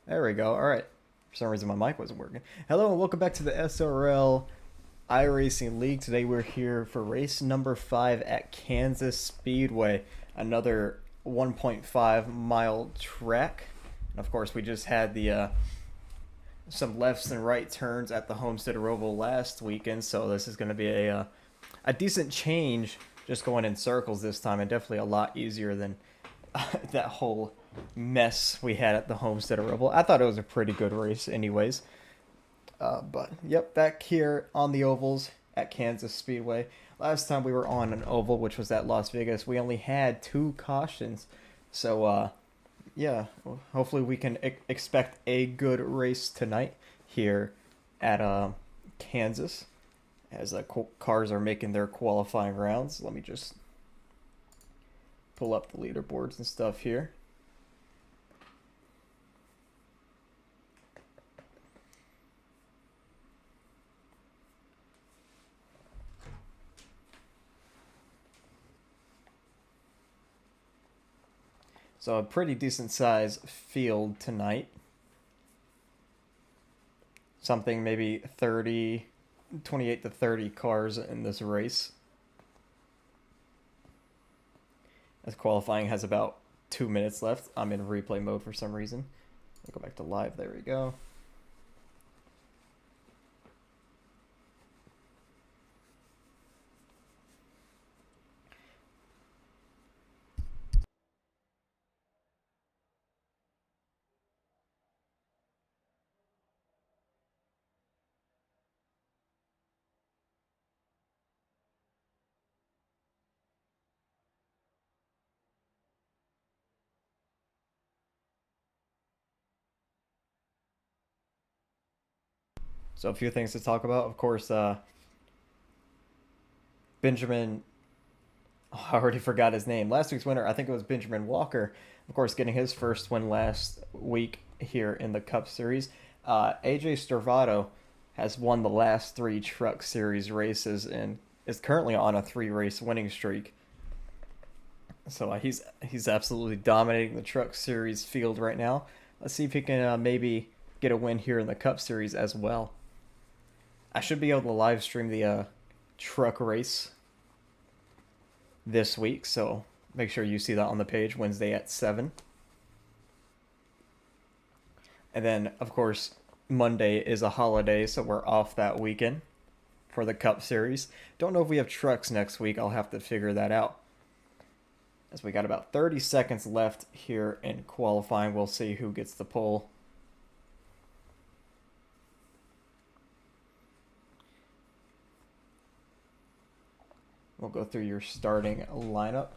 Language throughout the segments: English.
There we go. All right. For some reason, my mic wasn't working. Hello and welcome back to the SRL Iracing League. Today we're here for race number 5 at Kansas Speedway. Another 1.5-mile track. And of course, we just had the some lefts and right turns at the Homestead Oval last weekend, so this is going to be a decent change, just going in circles this time, and definitely a lot easier than that whole mess we had at the Homestead Oval. I thought it was a pretty good race, anyways. But yep, back here on the ovals at Kansas Speedway. Last time we were on an oval, which was at Las Vegas, we only had 2 cautions. So yeah, hopefully we can expect a good race tonight here at Kansas, as cars are making their qualifying rounds. Let me just pull up the leaderboards and stuff here. So a pretty decent size field tonight. Something maybe 28 to 30 cars in this race. As qualifying has about 2 minutes left. I'm in replay mode for some reason. I'll go back to live. There we go. So a few things to talk about. Of course, Benjamin, oh, I already forgot his name. Last week's winner, I think it was Benjamin Walker. Of course, getting his first win last week here in the Cup Series. AJ Stravado has won the last 3 Truck Series races and is currently on a 3-race winning streak. So he's absolutely dominating the Truck Series field right now. Let's see if he can maybe get a win here in the Cup Series as well. I should be able to live stream the truck race this week, so make sure you see that on the page Wednesday at 7. And then, of course, Monday is a holiday, so we're off that weekend for the Cup Series. Don't know if we have trucks next week. I'll have to figure that out. As we got about 30 seconds left here in qualifying, we'll see who gets the pole. We'll go through your starting lineup.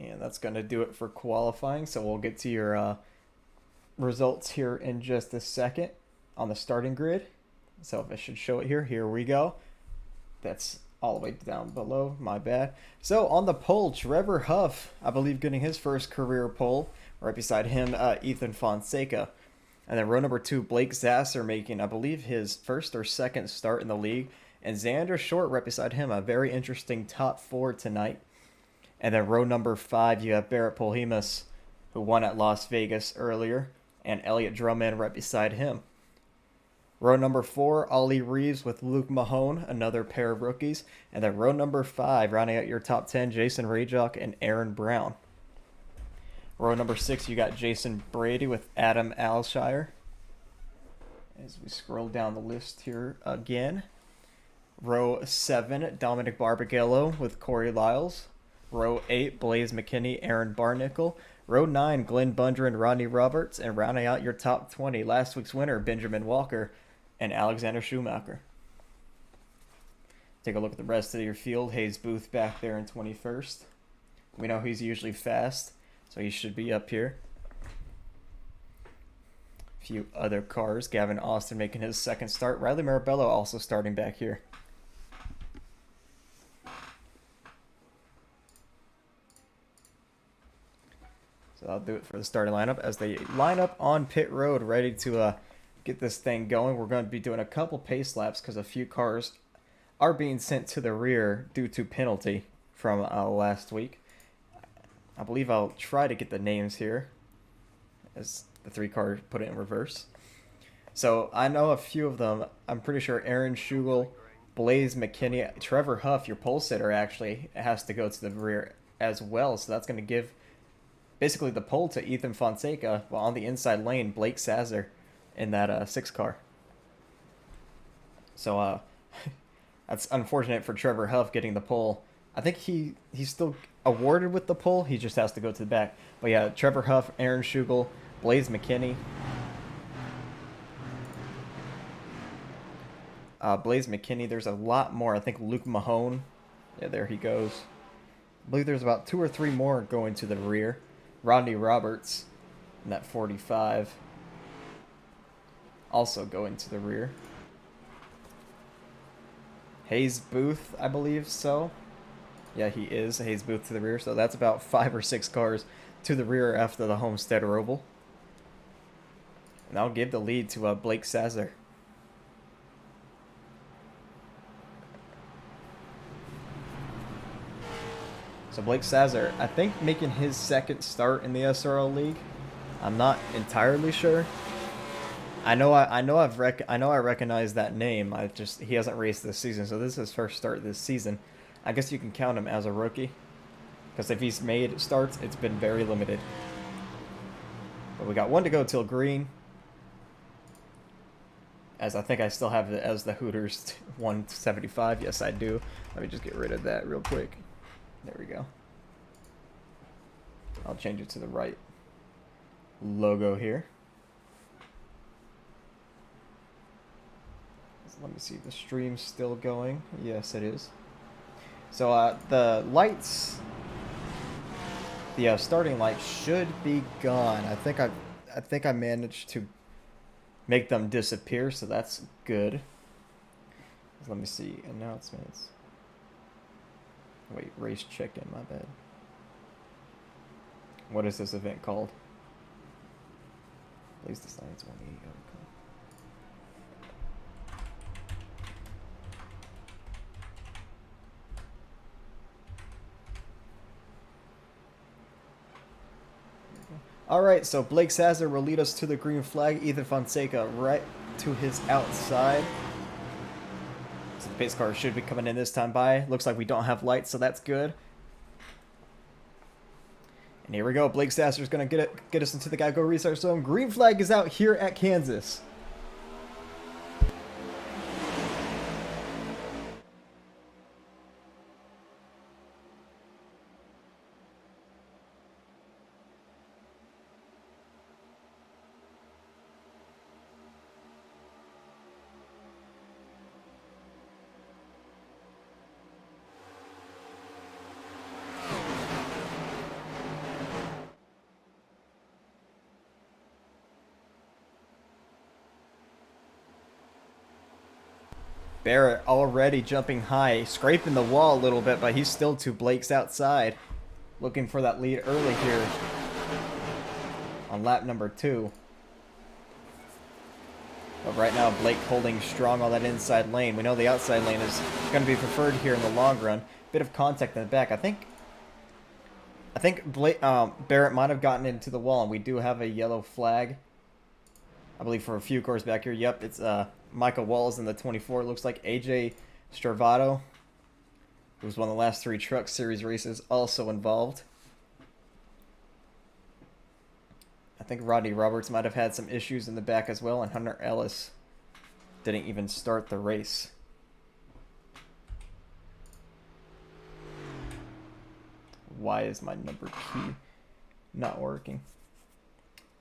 And that's going to do it for qualifying. So we'll get to your results here in just a second on the starting grid. So if I should show it here, here we go. That's all the way down below, my bad. So on the pole, Trevor Huff, I believe getting his first career pole. Right beside him, Ethan Fonseca. And then row number 2, Blake Zasser making, I believe, his first or second start in the league. And Xander Short right beside him, a very interesting top 4 tonight. And then row number 5, you have Barrett Polhemus, who won at Las Vegas earlier, and Elliott Drummond right beside him. Row number 4, Ollie Reeves with Luke Mahone, another pair of rookies. And then row number 5, rounding out your top 10, Jason Rajock and Aaron Brown. Row number 6, you got Jason Brady with Adam Alshire. As we scroll down the list here again. Row 7, Dominic Barbagallo with Corey Lyles. Row 8, Blaze McKinney, Aaron Barnickel. Row 9, Glenn Bundren, Rodney Roberts. And rounding out your top 20, last week's winner, Benjamin Walker and Alexander Schumacher. Take a look at the rest of your field. Hayes Booth back there in 21st. We know he's usually fast, so he should be up here. A few other cars. Gavin Austin making his second start. Riley Marabello also starting back here. So I'll do it for the starting lineup as they line up on pit road, ready to get this thing going. We're going to be doing a couple pace laps because a few cars are being sent to the rear due to penalty from last week. I believe I'll try to get the names here as the 3 cars put it in reverse. So I know a few of them. I'm pretty sure Aaron Schugel, Blaze McKinney, Trevor Huff, your pole sitter, actually has to go to the rear as well. So that's going to give basically the pole to Ethan Fonseca, while on the inside lane, Blake Sazzer in that 6 car. So that's unfortunate for Trevor Huff getting the pole. I think he's still awarded with the pole. He just has to go to the back. But yeah, Trevor Huff, Aaron Schugel, Blaze McKinney. Blaze McKinney, there's a lot more. I think Luke Mahone. Yeah, there he goes. I believe there's about 2 or 3 more going to the rear. Rodney Roberts in that 45. Also going to the rear. Hayes Booth, I believe so. Yeah, he is. Hayes Booth to the rear. So that's about 5 or 6 cars to the rear after the Homestead Oval. And I'll give the lead to Blake Sazzer. So Blake Sazzer, I think making his second start in the SRL League. I'm not entirely sure. I recognize that name. He hasn't raced this season, so this is his first start this season. I guess you can count him as a rookie, because if he's made starts, it's been very limited. But we got 1 to go till green. As I think I still have it as the Hooters 175. Yes, I do. Let me just get rid of that real quick. There we go. I'll change it to the right logo here. So let me see, the stream's still going. Yes, it is. So the lights, the starting lights should be gone. I think I managed to make them disappear, so that's good. Let me see, announcements. Wait, race check-in, my bad. What is this event called? At least the science 180. Alright, so Blake Sazzer will lead us to the green flag. Ethan Fonseca right to his outside. So the pace car should be coming in this time by. Looks like we don't have lights, so that's good. And here we go. Blake Sasser is going to get us into the Geico Restart Zone. Green flag is out here at Kansas. Barrett already jumping high, scraping the wall a little bit, but he's still to Blake's outside. Looking for that lead early here on lap number 2. But right now, Blake holding strong on that inside lane. We know the outside lane is going to be preferred here in the long run. Bit of contact in the back. I think Barrett might have gotten into the wall, and we do have a yellow flag. I believe for a few cars back here. Yep, it's Michael Walls in the 24. It looks like AJ Stravato, who was one of the last 3 Truck Series races, also involved. I think Rodney Roberts might have had some issues in the back as well, and Hunter Ellis didn't even start the race. Why is my number key not working?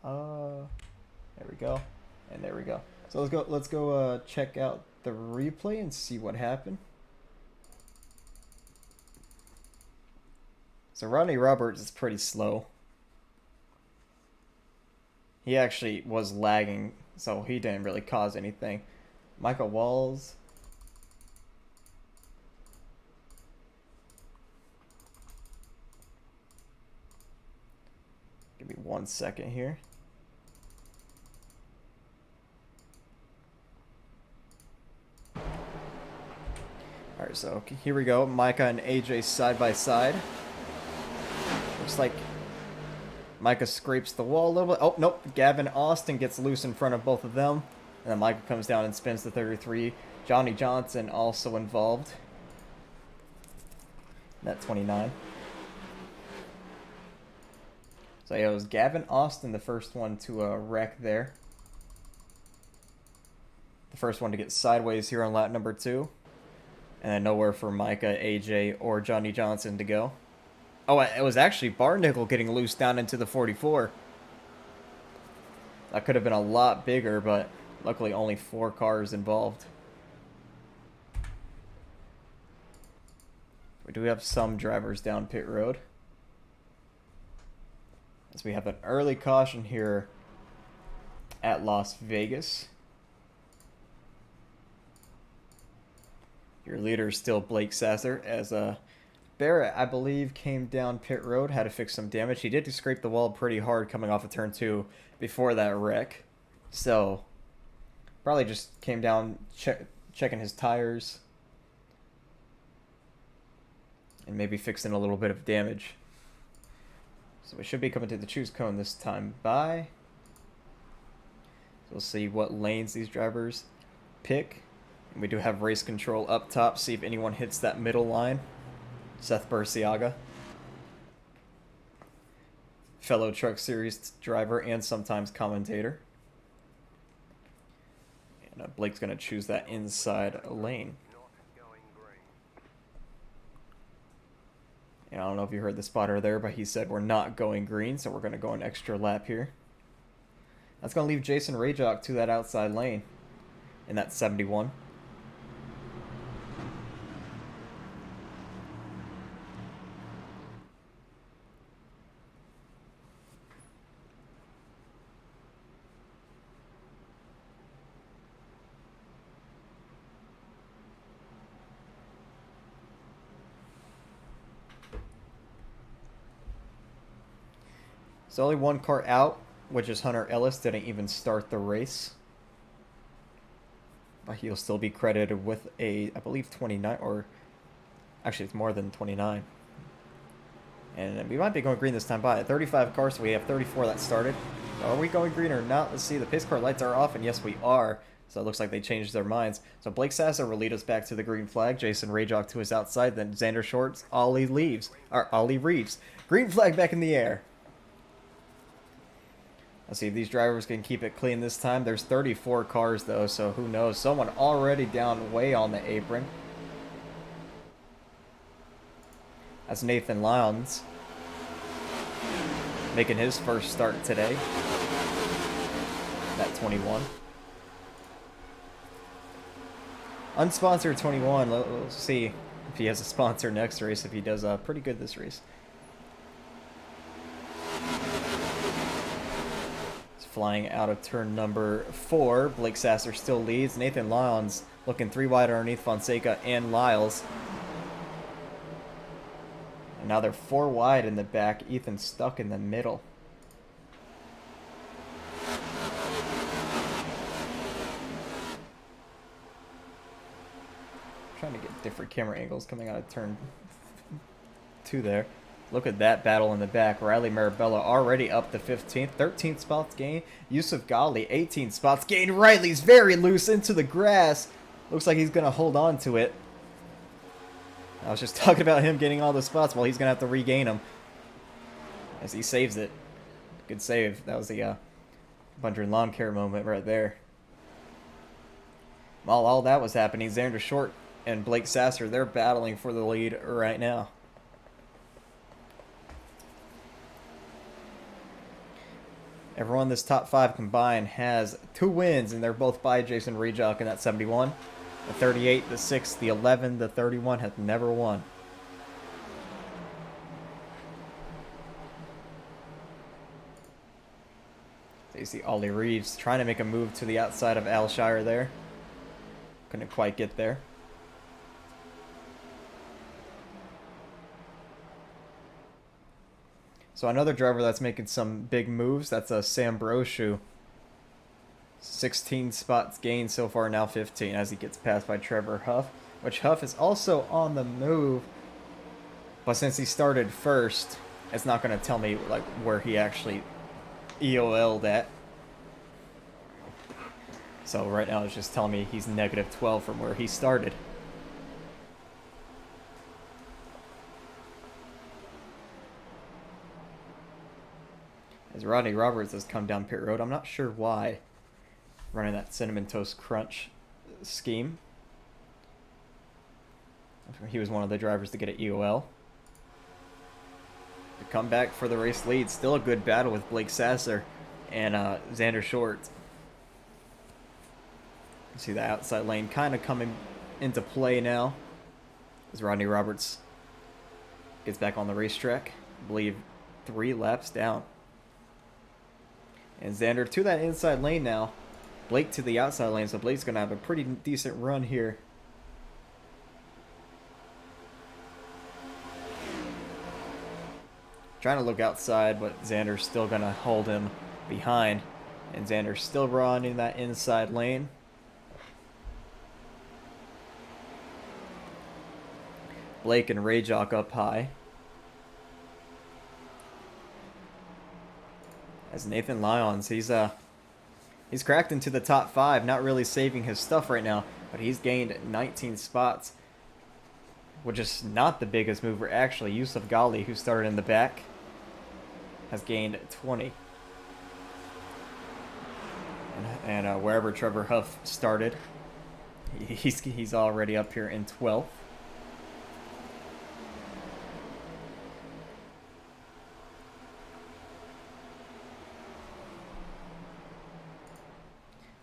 There we go. And there we go. So let's go check out the replay and see what happened. So Rodney Roberts is pretty slow. He actually was lagging, so he didn't really cause anything. Michael Walls. Give me 1 second here. Alright, so here we go. Micah and AJ side by side. Looks like Micah scrapes the wall a little bit. Oh, nope. Gavin Austin gets loose in front of both of them. And then Micah comes down and spins the 33. Johnny Johnson also involved. That 29. So yeah, it was Gavin Austin, the first one to wreck there. The first one to get sideways here on lap number 2. And then nowhere for Micah, AJ, or Johnny Johnson to go. Oh, it was actually Barnickel getting loose down into the 44. That could have been a lot bigger, but luckily only 4 cars involved. We do have some drivers down pit road. As we have an early caution here at Las Vegas. Your leader is still Blake Sasser, as Barrett, I believe, came down pit road, had to fix some damage. He did scrape the wall pretty hard coming off of turn 2 before that wreck. So, probably just came down checking his tires. And maybe fixing a little bit of damage. So we should be coming to the choose cone this time by. So we'll see what lanes these drivers pick. And we do have race control up top. See if anyone hits that middle line. Seth Burciaga, fellow Truck Series driver and sometimes commentator. And Blake's going to choose that inside lane. And I don't know if you heard the spotter there, but he said we're not going green, so we're going to go an extra lap here. That's going to leave Jason Rajok to that outside lane in that 71. So only 1 car out, which is Hunter Ellis. Didn't even start the race. But he'll still be credited with a, I believe, 29, or actually it's more than 29. And we might be going green this time by 35 cars, so we have 34 that started. So are we going green or not? Let's see, the pace car lights are off, and yes, we are. So it looks like they changed their minds. So Blake Sasser will lead us back to the green flag. Jason Rajok to his outside, then Xander Shorts, Ollie Reeves. Green flag back in the air. Let's see if these drivers can keep it clean this time. There's 34 cars, though, so who knows. Someone already down way on the apron. That's Nathan Lyons. Making his first start today. That 21. Unsponsored 21. Let's see if he has a sponsor next race, if he does pretty good this race. Flying out of turn number 4. Blake Sasser still leads. Nathan Lyons looking 3 wide underneath Fonseca and Lyles. And now they're 4 wide in the back. Ethan stuck in the middle. Trying to get different camera angles coming out of turn 2 there. Look at that battle in the back. Riley Marabella already up to 15th. 13 spots gained. Yusuf Ghali, 18 spots gained. Riley's very loose into the grass. Looks like he's going to hold on to it. I was just talking about him getting all the spots. Well, he's going to have to regain them. As he saves it. Good save. That was the Bunker and Lawn Care moment right there. While all that was happening, Xander Short and Blake Sasser, they're battling for the lead right now. Everyone in this top 5 combined has 2 wins, and they're both by Jason Rajok in that 71. The 38, the 6, the 11, the 31 have never won. So you see Ollie Reeves trying to make a move to the outside of Alshire there. Couldn't quite get there. So another driver that's making some big moves, that's Sam Brochu. 16 spots gained so far, now 15 as he gets passed by Trevor Huff, which Huff is also on the move. But since he started first, it's not going to tell me like where he actually EOL'd at. So right now it's just telling me he's negative 12 from where he started. As Rodney Roberts has come down pit road, I'm not sure why. Running that Cinnamon Toast Crunch scheme. He was one of the drivers to get an EOL. The comeback for the race lead. Still a good battle with Blake Sasser and Xander Short. You see the outside lane kind of coming into play now as Rodney Roberts gets back on the racetrack. I believe 3 laps down. And Xander to that inside lane now. Blake to the outside lane, so Blake's going to have a pretty decent run here. Trying to look outside, but Xander's still going to hold him behind. And Xander's still running that inside lane. Blake and Rayjock up high. As Nathan Lyons, he's cracked into the top 5, not really saving his stuff right now, but he's gained 19 spots, which is not the biggest mover actually. Yusuf Ghali, who started in the back, has gained 20. And wherever Trevor Huff started, he's already up here in 12th.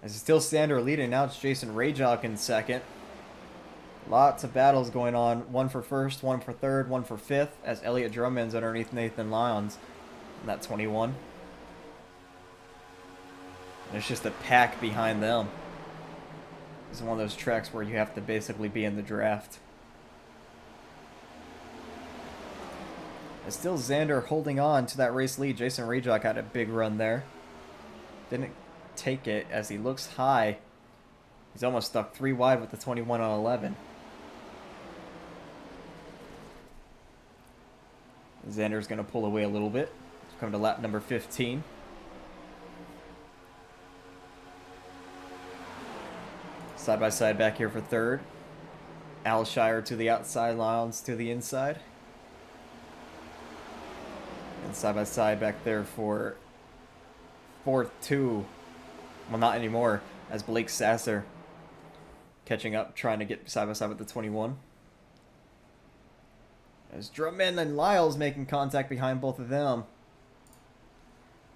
As it's still Xander leading, now it's Jason Rayjock in second. Lots of battles going on. One for first, one for third, one for fifth, as Elliott Drummond's underneath Nathan Lyons in that 21. And it's just a pack behind them. This is one of those tracks where you have to basically be in the draft. It's still Xander holding on to that race lead. Jason Rayjock had a big run there. Didn't take it as he looks high. He's almost stuck 3 wide with the 21 on 11. Xander's going to pull away a little bit. Come to lap number 15. Side by side back here for third. Alshire to the outside, Lyons to the inside. And side by side back there for fourth two. Well, not anymore, as Blake Sasser catching up, trying to get side by side with the 21. As Drummond and Lyles making contact behind both of them.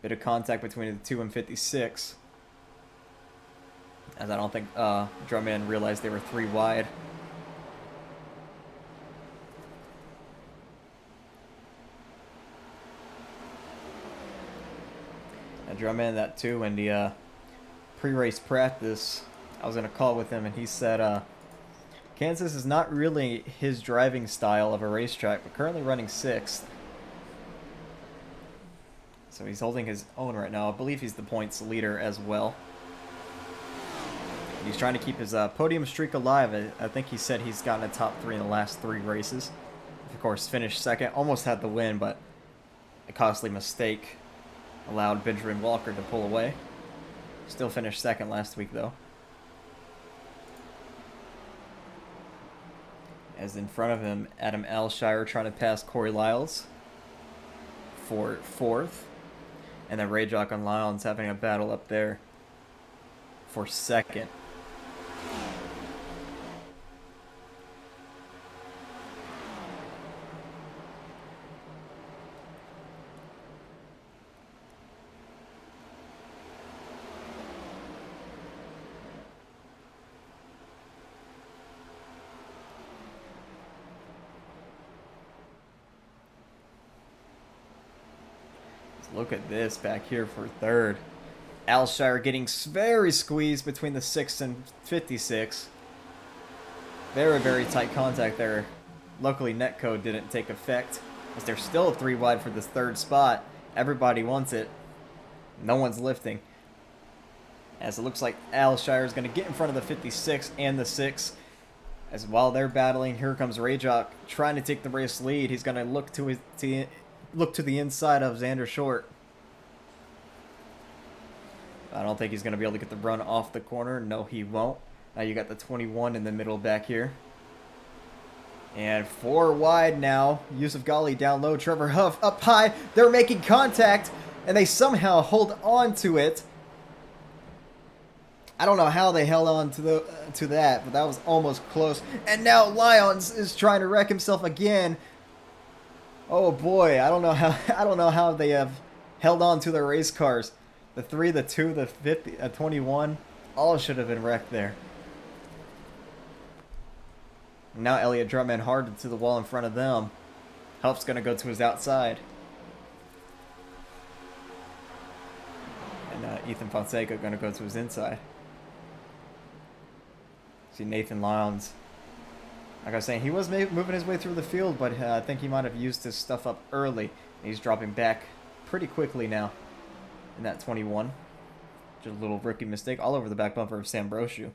Bit of contact between the 2 and 56. As I don't think Drummond realized they were 3 wide. And Drummond that too in the pre-race practice, I was in a call with him and he said Kansas is not really his driving style of a racetrack, but currently running 6th. So he's holding his own right now. I believe he's the points leader as well. He's trying to keep his podium streak alive. I think he said he's gotten a top 3 in the last 3 races. Of course, finished second. Almost had the win, but a costly mistake allowed Benjamin Walker to pull away. Still finished second last week, though. As in front of him, Adam Alshire trying to pass Corey Lyles for 4th. And then Rayjock and Lyons having a battle up there for 2nd. Look at this back here for 3rd. Alshire getting very squeezed between the 6 and 56. Very, very tight contact there. Luckily, netcode didn't take effect, as they're still 3 wide for this third spot. Everybody wants it. No one's lifting. As it looks like Alshire is going to get in front of the 56 and the 6. As while they're battling, here comes Rajok trying to take the race lead. He's going to look to the inside of Xander Short. I don't think he's going to be able to get the run off the corner. No, he won't. Now you got the 21 in the middle back here. And 4 wide now. Yusuf Ghali down low. Trevor Huff up high. They're making contact, and they somehow hold on to it. I don't know how they held on to that, but that was almost close. And now Lyons is trying to wreck himself again. Oh boy, I don't know how they have held on to their race cars. The 3, the 2, the 50, 21, all should have been wrecked there. Now Elliott Drummond hard to the wall in front of them. Huff's going to go to his outside. And Ethan Fonseca going to go to his inside. See Nathan Lyons. Like I was saying, he was moving his way through the field, but I think he might have used his stuff up early. He's dropping back pretty quickly now in that 21. Just a little rookie mistake all over the back bumper of Sam Brochu.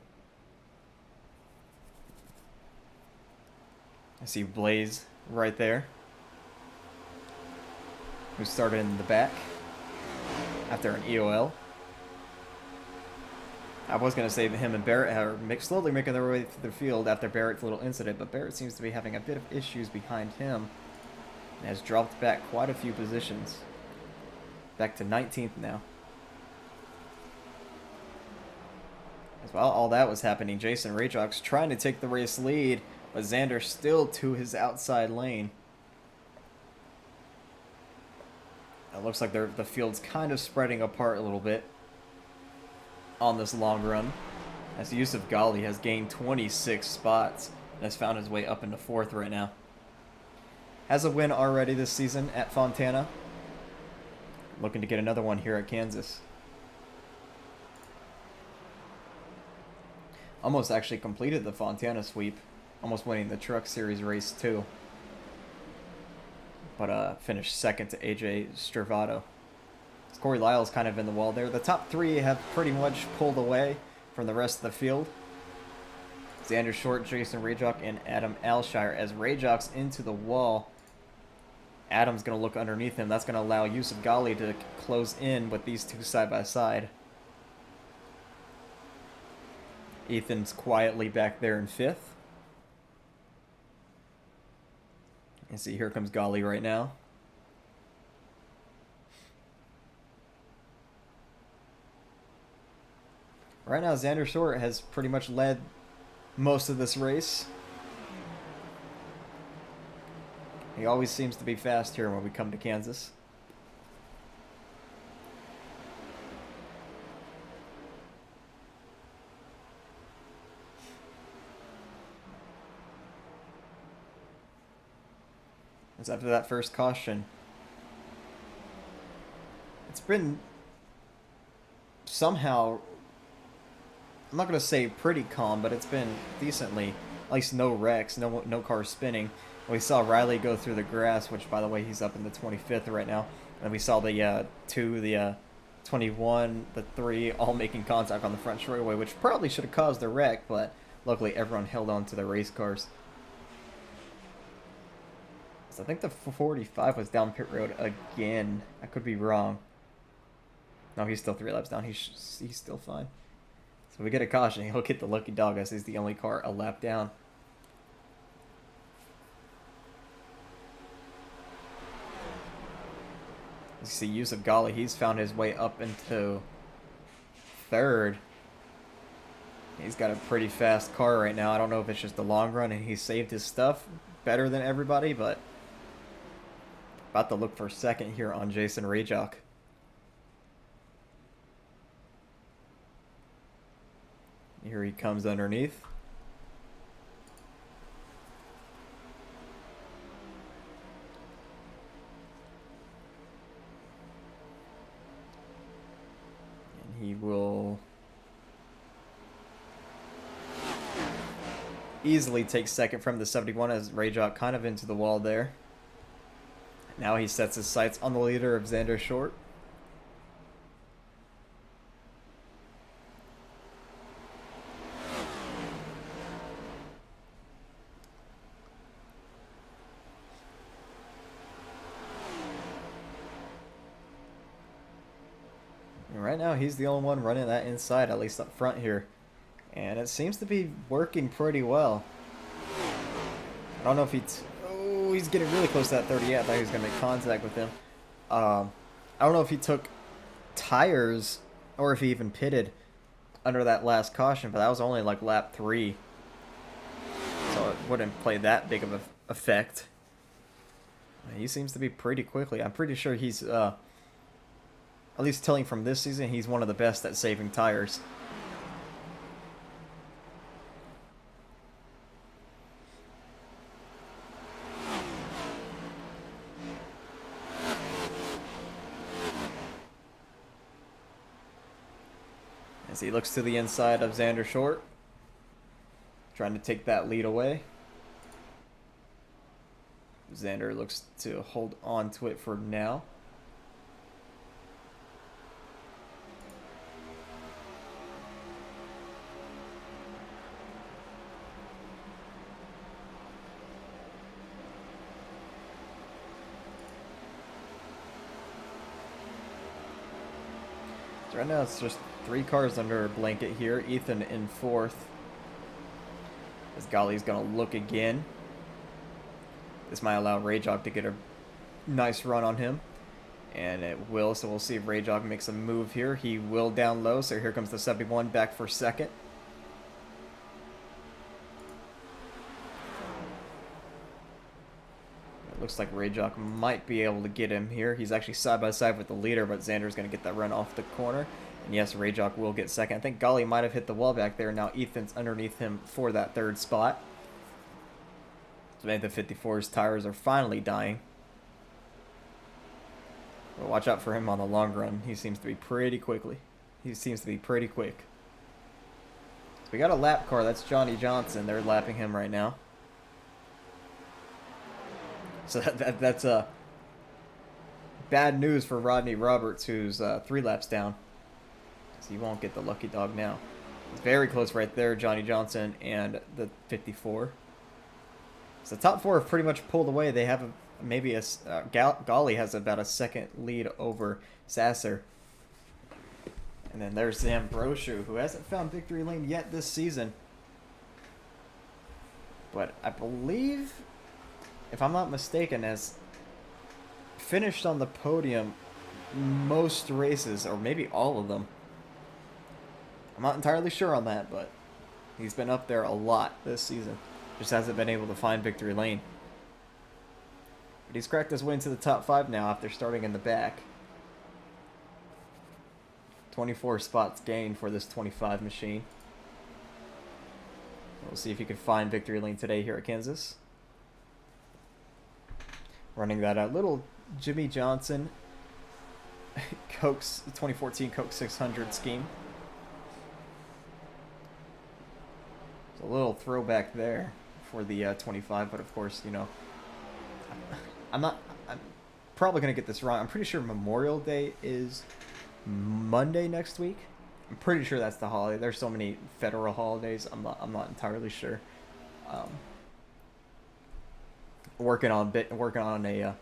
I see Blaze right there, who started in the back after an EOL. I was going to say that him and Barrett are slowly making their way through the field after Barrett's little incident, but Barrett seems to be having a bit of issues behind him and has dropped back quite a few positions. Back to 19th now. As well, all that was happening, Jason Rajok's trying to take the race lead, but Xander still to his outside lane. It looks like the field's kind of spreading apart a little bit on this long run, as Yusuf Ghali has gained 26 spots and has found his way up into 4th right now. Has a win already this season at Fontana. Looking to get another one here at Kansas. Almost actually completed the Fontana sweep. Almost winning the Truck Series race too. But finished 2nd to AJ Stravado. Corey Lyle's kind of in the wall there. The top 3 have pretty much pulled away from the rest of the field. Xander Short, Jason Rajok, and Adam Alshire. As Rajok's into the wall, Adam's going to look underneath him. That's going to allow Yusuf Ghali to close in with these 2 side by side. Ethan's quietly back there in 5th. You see, here comes Ghali right now. Right now, Xander Short has pretty much led most of this race. He always seems to be fast here when we come to Kansas. As after that first caution, it's been somehow, I'm not going to say pretty calm, but it's been decently, at least no wrecks, no cars spinning. We saw Riley go through the grass, which, by the way, he's up in the 25th right now. And we saw the 2, the 21, the 3, all making contact on the front straightaway, which probably should have caused a wreck, but luckily everyone held on to their race cars. So I think the 45 was down pit road again. I could be wrong. No, he's still 3 laps down. He's still fine. So we get a caution. He'll get the lucky dog as he's the only car a lap down. You see Yusuf Ghali, he's found his way up into 3rd. He's got a pretty fast car right now. I don't know if it's just the long run and he saved his stuff better than everybody, but about to look for 2nd here on Jason Rajok. Here he comes underneath. And He will easily take second from the 71 as Rajok kind of into the wall there. Now he sets his sights on the leader of Xander Short. And right now he's the only one running that inside, at least up front here. And it seems to be working pretty well. I don't know if oh, he's getting really close to that 30. Yeah, I thought he was going to make contact with him. I don't know if he took tires or if he even pitted under that last caution, but that was only like lap 3. So it wouldn't play that big of an effect. He seems to be pretty quickly. I'm pretty sure he's, at least telling from this season, he's one of the best at saving tires. As he looks to the inside of Xander Short, trying to take that lead away. Xander looks to hold on to it for now. So right now it's just 3 cars under a blanket here. Ethan in 4th. As Golly's going to look again. This might allow Rajok to get a nice run on him. And it will, so we'll see if Rajok makes a move here. He will down low, so here comes the 71 back for second. It looks like Rajok might be able to get him here. He's actually side by side with the leader, but Xander's going to get that run off the corner. And yes, Rajok will get second. I think Golly might have hit the wall back there. Now Ethan's underneath him for that 3rd spot. So maybe the 54's tires are finally dying. But watch out for him on the long run. He seems to be pretty quick. So we got a lap car. That's Johnny Johnson. They're lapping him right now. So that's bad news for Rodney Roberts, who's 3 laps down. So he won't get the lucky dog now. It's very close right there, Johnny Johnson and the 54. So the top 4 have pretty much pulled away. They have Golly has about a second lead over Sasser. And then there's Zambrosio, who hasn't found victory lane yet this season. But I believe, if I'm not mistaken, has finished on the podium most races, or maybe all of them. I'm not entirely sure on that, but he's been up there a lot this season. Just hasn't been able to find victory lane. But he's cracked his way into the top 5 now after starting in the back. 24 spots gained for this 25 machine. We'll see if he can find victory lane today here at Kansas. Running that little Jimmy Johnson Coke's 2014 Coke 600 scheme. It's a little throwback there for the 25, but of course, you know, I'm probably going to get this wrong. I'm pretty sure Memorial Day is Monday next week. I'm pretty sure that's the holiday. There's so many federal holidays. I'm not entirely sure. Working on a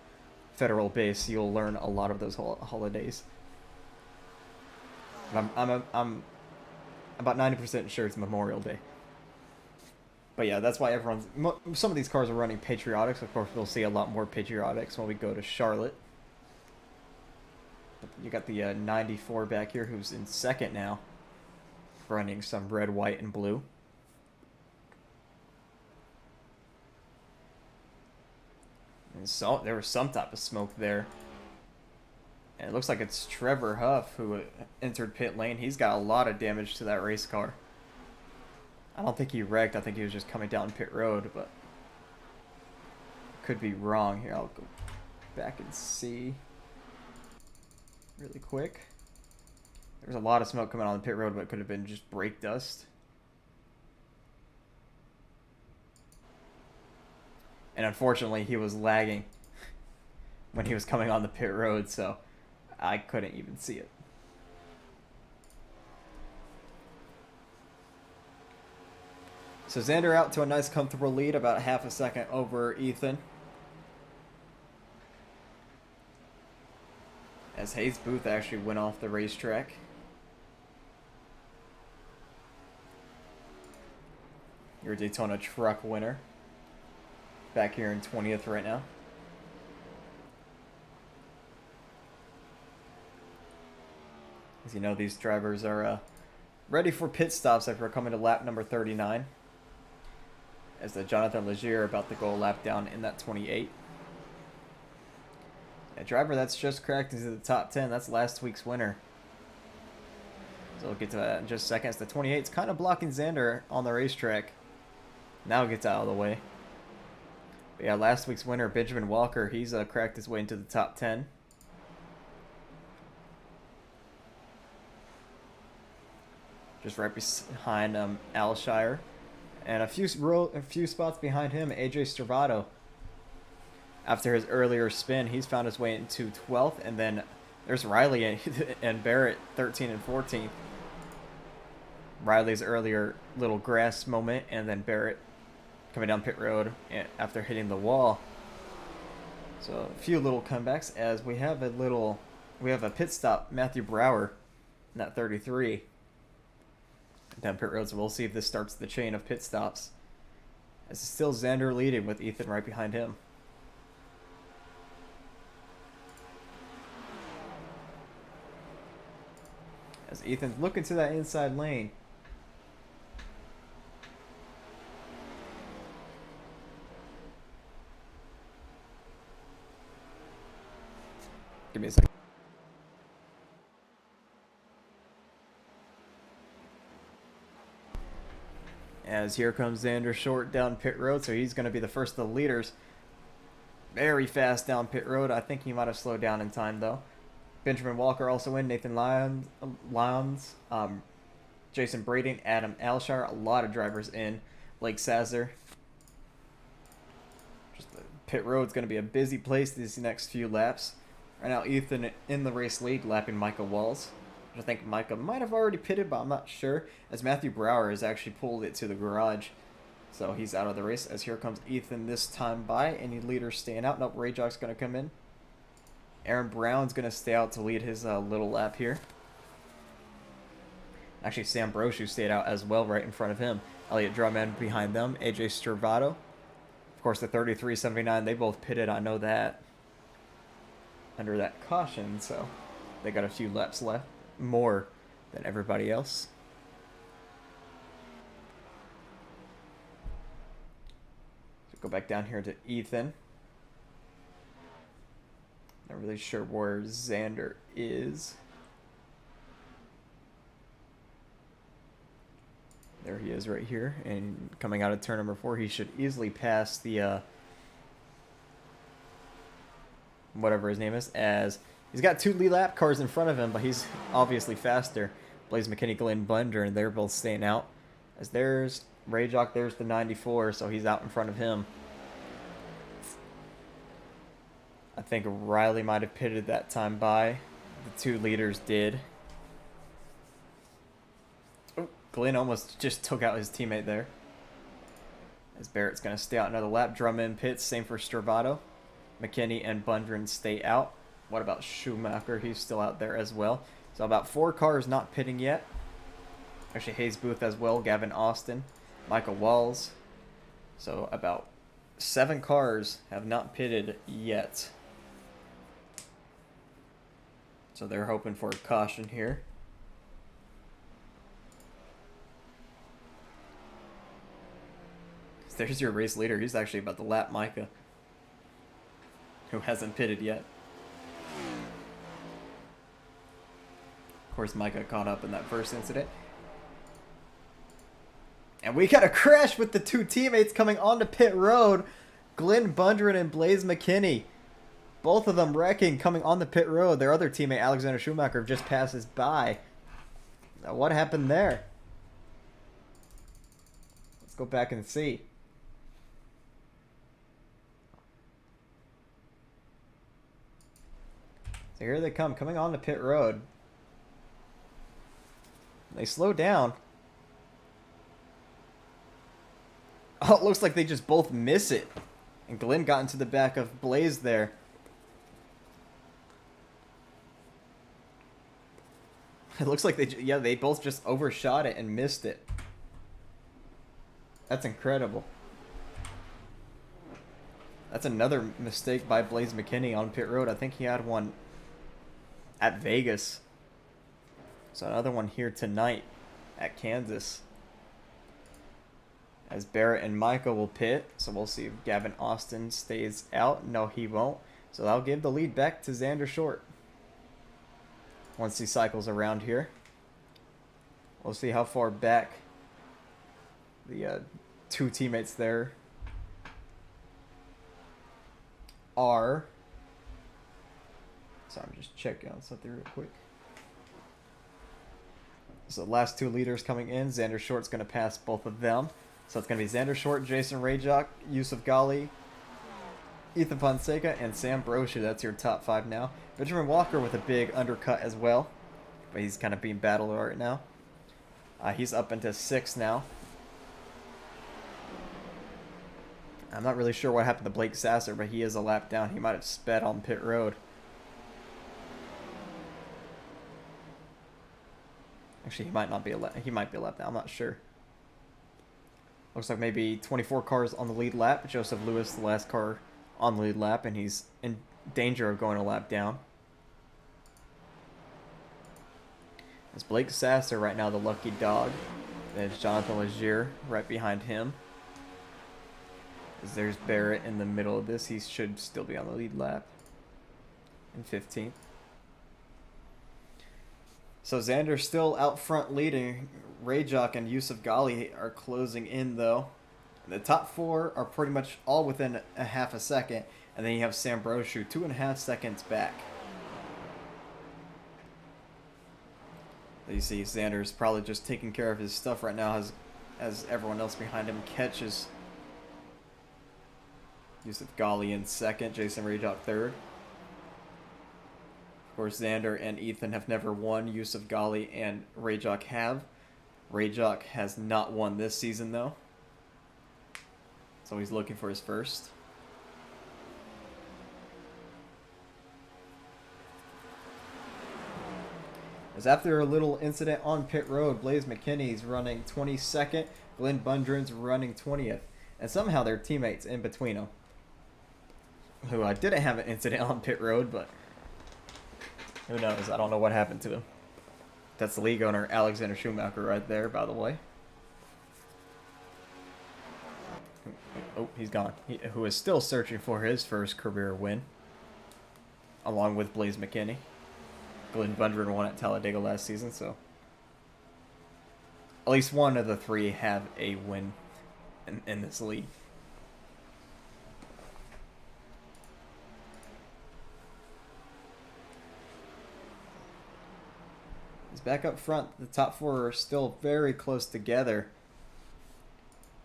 federal base, you'll learn a lot of those holidays. I'm about 90% sure it's Memorial Day. But yeah, that's why some of these cars are running patriotics. Of course, we'll see a lot more patriotics when we go to Charlotte. But you got the 94 back here, who's in second now, running some red, white, and blue. And so there was some type of smoke there. And it looks like it's Trevor Huff who entered pit lane. He's got a lot of damage to that race car. I don't think he wrecked. I think he was just coming down pit road, but could be wrong here. I'll go back and see really quick. There's a lot of smoke coming on the pit road, but it could have been just brake dust. And unfortunately, he was lagging when he was coming on the pit road, so I couldn't even see it. So Xander out to a nice comfortable lead, about half a second over Ethan. As Hayes Booth actually went off the racetrack. Your Daytona truck winner. Back here in 20th right now. As you know, these drivers are ready for pit stops after coming to lap number 39. As the Jonathan Legier about to go a lap down in that 28. A driver that's just cracked into the top 10. That's last week's winner. So we'll get to that in just seconds. The 28's kind of blocking Xander on the racetrack. Now it gets out of the way. But yeah, last week's winner, Benjamin Walker, he's cracked his way into the top 10. Just right behind Alshire. And a few spots behind him, AJ Stravado. After his earlier spin, he's found his way into 12th. And then there's Riley and Barrett, 13 and 14. Riley's earlier little grass moment, and then Barrett coming down pit road after hitting the wall. So a few little comebacks as we have a pit stop, Matthew Brower, in that 33. Down pit road, so we'll see if this starts the chain of pit stops. As it's still Xander leading with Ethan right behind him. As Ethan's looking to that inside lane. Give me a second. As here comes Xander Short down pit road, so he's going to be the first of the leaders. Very fast down pit road. I think he might have slowed down in time, though. Benjamin Walker also in. Nathan Lyons, Jason Brading, Adam Alshire. A lot of drivers in. Blake Sazzer. Just the pit road's going to be a busy place these next few laps. Right now, Ethan in the race lead, lapping Micah Walls. I think Micah might have already pitted, but I'm not sure. As Matthew Brower has actually pulled it to the garage. So he's out of the race. As here comes Ethan this time by. Any leaders staying out? Nope, Ray Jock's going to come in. Aaron Brown's going to stay out to lead his little lap here. Actually, Sam Brochu stayed out as well right in front of him. Elliot Drummond behind them. AJ Stravado. Of course, the 33-79, they both pitted. I know that. Under that caution, so they got a few laps left. More than everybody else. So go back down here to Ethan. Not really sure where Xander is. There he is right here. And coming out of turn number 4, he should easily pass the whatever his name is, as he's got 2 lead lap cars in front of him, but he's obviously faster. Blaze McKinney, Glenn Bunder, and they're both staying out. As there's Ray Jock, there's the 94, so he's out in front of him. I think Riley might have pitted that time by. The 2 leaders did. Oh, Glenn almost just took out his teammate there. As Barrett's going to stay out another lap. Drummond pits, same for Stravado. McKinney and Bundren stay out. What about Schumacher? He's still out there as well. So about 4 cars not pitting yet. Actually, Hayes Booth as well. Gavin Austin. Michael Walls. So about 7 cars have not pitted yet. So they're hoping for a caution here. There's your race leader. He's actually about to lap Micah, who hasn't pitted yet. Of course, Micah caught up in that first incident. And we got a crash with the 2 teammates coming onto pit road. Glenn Bundren and Blaze McKinney. Both of them wrecking coming on the pit road. Their other teammate, Alexander Schumacher, just passes by. Now, what happened there? Let's go back and see. So here they come, coming on to pit road. They slow down. Oh, it looks like they just both miss it. And Glenn got into the back of Blaze there. It looks like they both just overshot it and missed it. That's incredible. That's another mistake by Blaze McKinney on pit road. I think he had one at Vegas. So another one here tonight at Kansas. As Barrett and Micah will pit. So we'll see if Gavin Austin stays out. No, he won't. So that'll give the lead back to Xander Short. Once he cycles around here. We'll see how far back the two teammates there are. So I'm just checking on something real quick. So the last two leaders coming in. Xander Short's going to pass both of them. So it's going to be Xander Short, Jason Rajok, Yusuf Ghali, Ethan Fonseca, and Sam Brochu. That's your top five now. Benjamin Walker with a big undercut as well. But he's kind of being battled right now. He's up into 6 now. I'm not really sure what happened to Blake Sasser, but he is a lap down. He might have sped on pit road. Actually, he might not be he might be a lap down. I'm not sure. Looks like maybe 24 cars on the lead lap. Joseph Lewis, the last car on the lead lap, and he's in danger of going a lap down. It's Blake Sasser right now, the lucky dog. There's Jonathan Legier right behind him. As there's Barrett in the middle of this. He should still be on the lead lap in 15th. So Xander's still out front leading. Rajok and Yusuf Ghali are closing in though. The top 4 are pretty much all within a half a second. And then you have Sam Brochu 2.5 seconds back. You see Xander's probably just taking care of his stuff right now as everyone else behind him catches. Yusuf Ghali in second, Jason Rajok third. Of course, Xander and Ethan have never won. Yusuf Ghali and Rajok have. Rajok has not won this season, though. So he's looking for his first. As after a little incident on pit road, Blaze McKinney's running 22nd. Glenn Bundren's running 20th. And somehow their teammates in between them. Who didn't have an incident on pit road, but who knows? I don't know what happened to him. That's the league owner, Alexander Schumacher, right there, by the way. Oh, he's gone. Who is still searching for his first career win, along with Blaze McKinney. Glenn Bundren won at Talladega last season, so at least one of the three have a win in this league. Back up front, the top 4 are still very close together.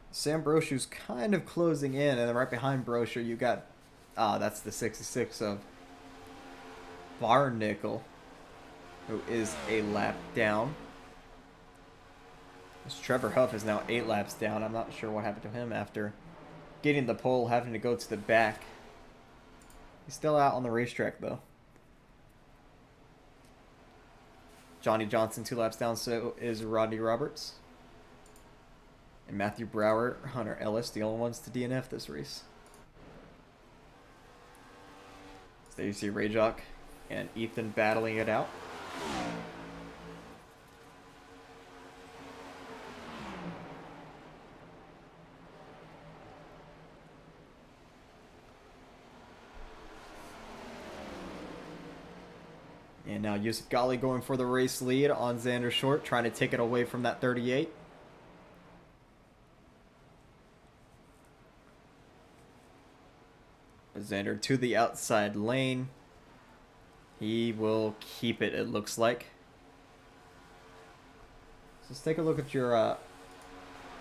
Sam Brochu's kind of closing in, and then right behind Brochu you got, that's the 66 of Barnickel, who is a lap down. This Trevor Huff is now 8 laps down. I'm not sure what happened to him after getting the pole, having to go to the back. He's still out on the racetrack, though. Johnny Johnson 2 laps down, so is Rodney Roberts. And Matthew Brower, Hunter Ellis, the only ones to DNF this race. So there you see Rajok and Ethan battling it out. And now Yusuf Ghali going for the race lead on Xander Short, trying to take it away from that 38. Xander to the outside lane. He will keep it, it looks like. let's take a look at your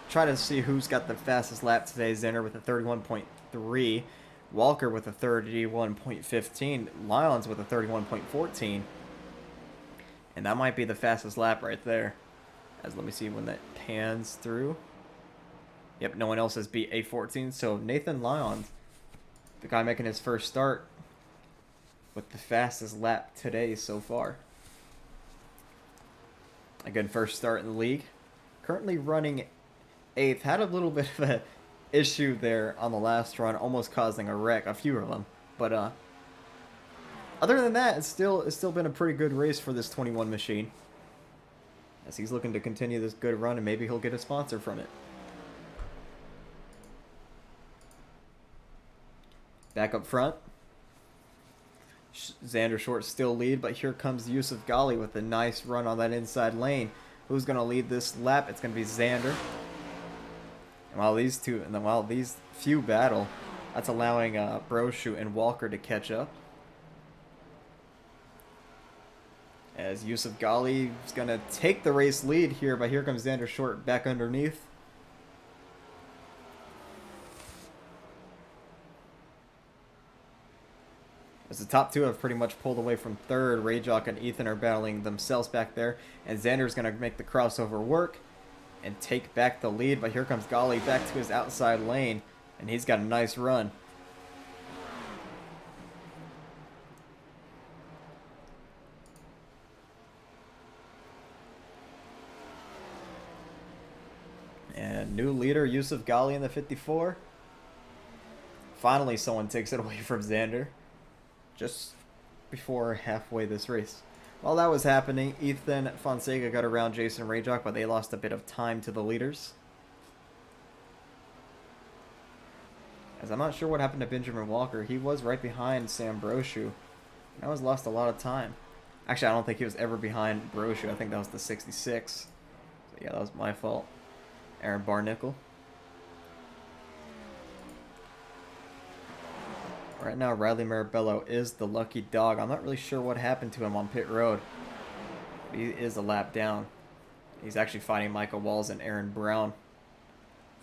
try to see who's got the fastest lap today. Xander with a 31.3, Walker with a 31.15, Lyons with a 31.14, and that might be the fastest lap right there. As let me see when that pans through. Yep, no one else has beat A14, so Nathan Lyons, the guy making his first start, with the fastest lap today so far. A good first start in the league. Currently running 8th. Had a little bit of a issue there on the last run, almost causing a wreck, a few of them. But other than that, it's still been a pretty good race for this 21 machine. As he's looking to continue this good run, and maybe he'll get a sponsor from it. Back up front. Xander Short still lead, but here comes Yusuf Ghali with a nice run on that inside lane. Who's going to lead this lap? It's going to be Xander. And while these few battle, that's allowing Brochu and Walker to catch up. As Yusuf Ghali is going to take the race lead here, but here comes Xander Short back underneath. As the top two have pretty much pulled away from third, Rayjock and Ethan are battling themselves back there. And Xander's going to make the crossover work and take back the lead. But here comes Ghali back to his outside lane, and he's got a nice run. And new leader, Yusuf Ghali in the 54. Finally, someone takes it away from Xander. Just before halfway this race. While that was happening, Ethan Fonseca got around Jason Rayjock, but they lost a bit of time to the leaders. As I'm not sure what happened to Benjamin Walker. He was right behind Sam Brochu. That was lost a lot of time. Actually, I don't think he was ever behind Brochu. I think that was the 66. So yeah, that was my fault. Aaron Barnickel. Right now, Riley Marabello is the lucky dog. I'm not really sure what happened to him on pit road. He is a lap down. He's actually fighting Michael Walls and Aaron Brown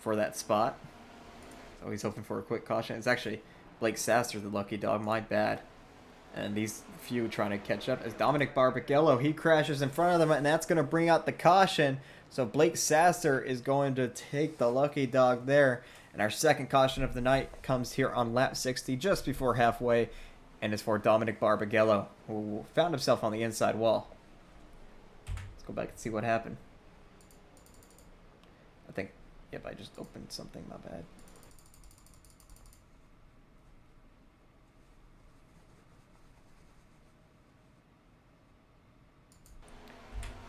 for that spot. So he's hoping for a quick caution. It's actually Blake Sasser, the lucky dog. My bad. And these few trying to catch up. As Dominic Barbagallo, he crashes in front of them, and that's going to bring out the caution. So Blake Sasser is going to take the lucky dog there. And our second caution of the night comes here on lap 60, just before halfway, and it's for Dominic Barbagallo, who found himself on the inside wall. Let's go back and see what happened. I think, yep, I just opened something, my bad.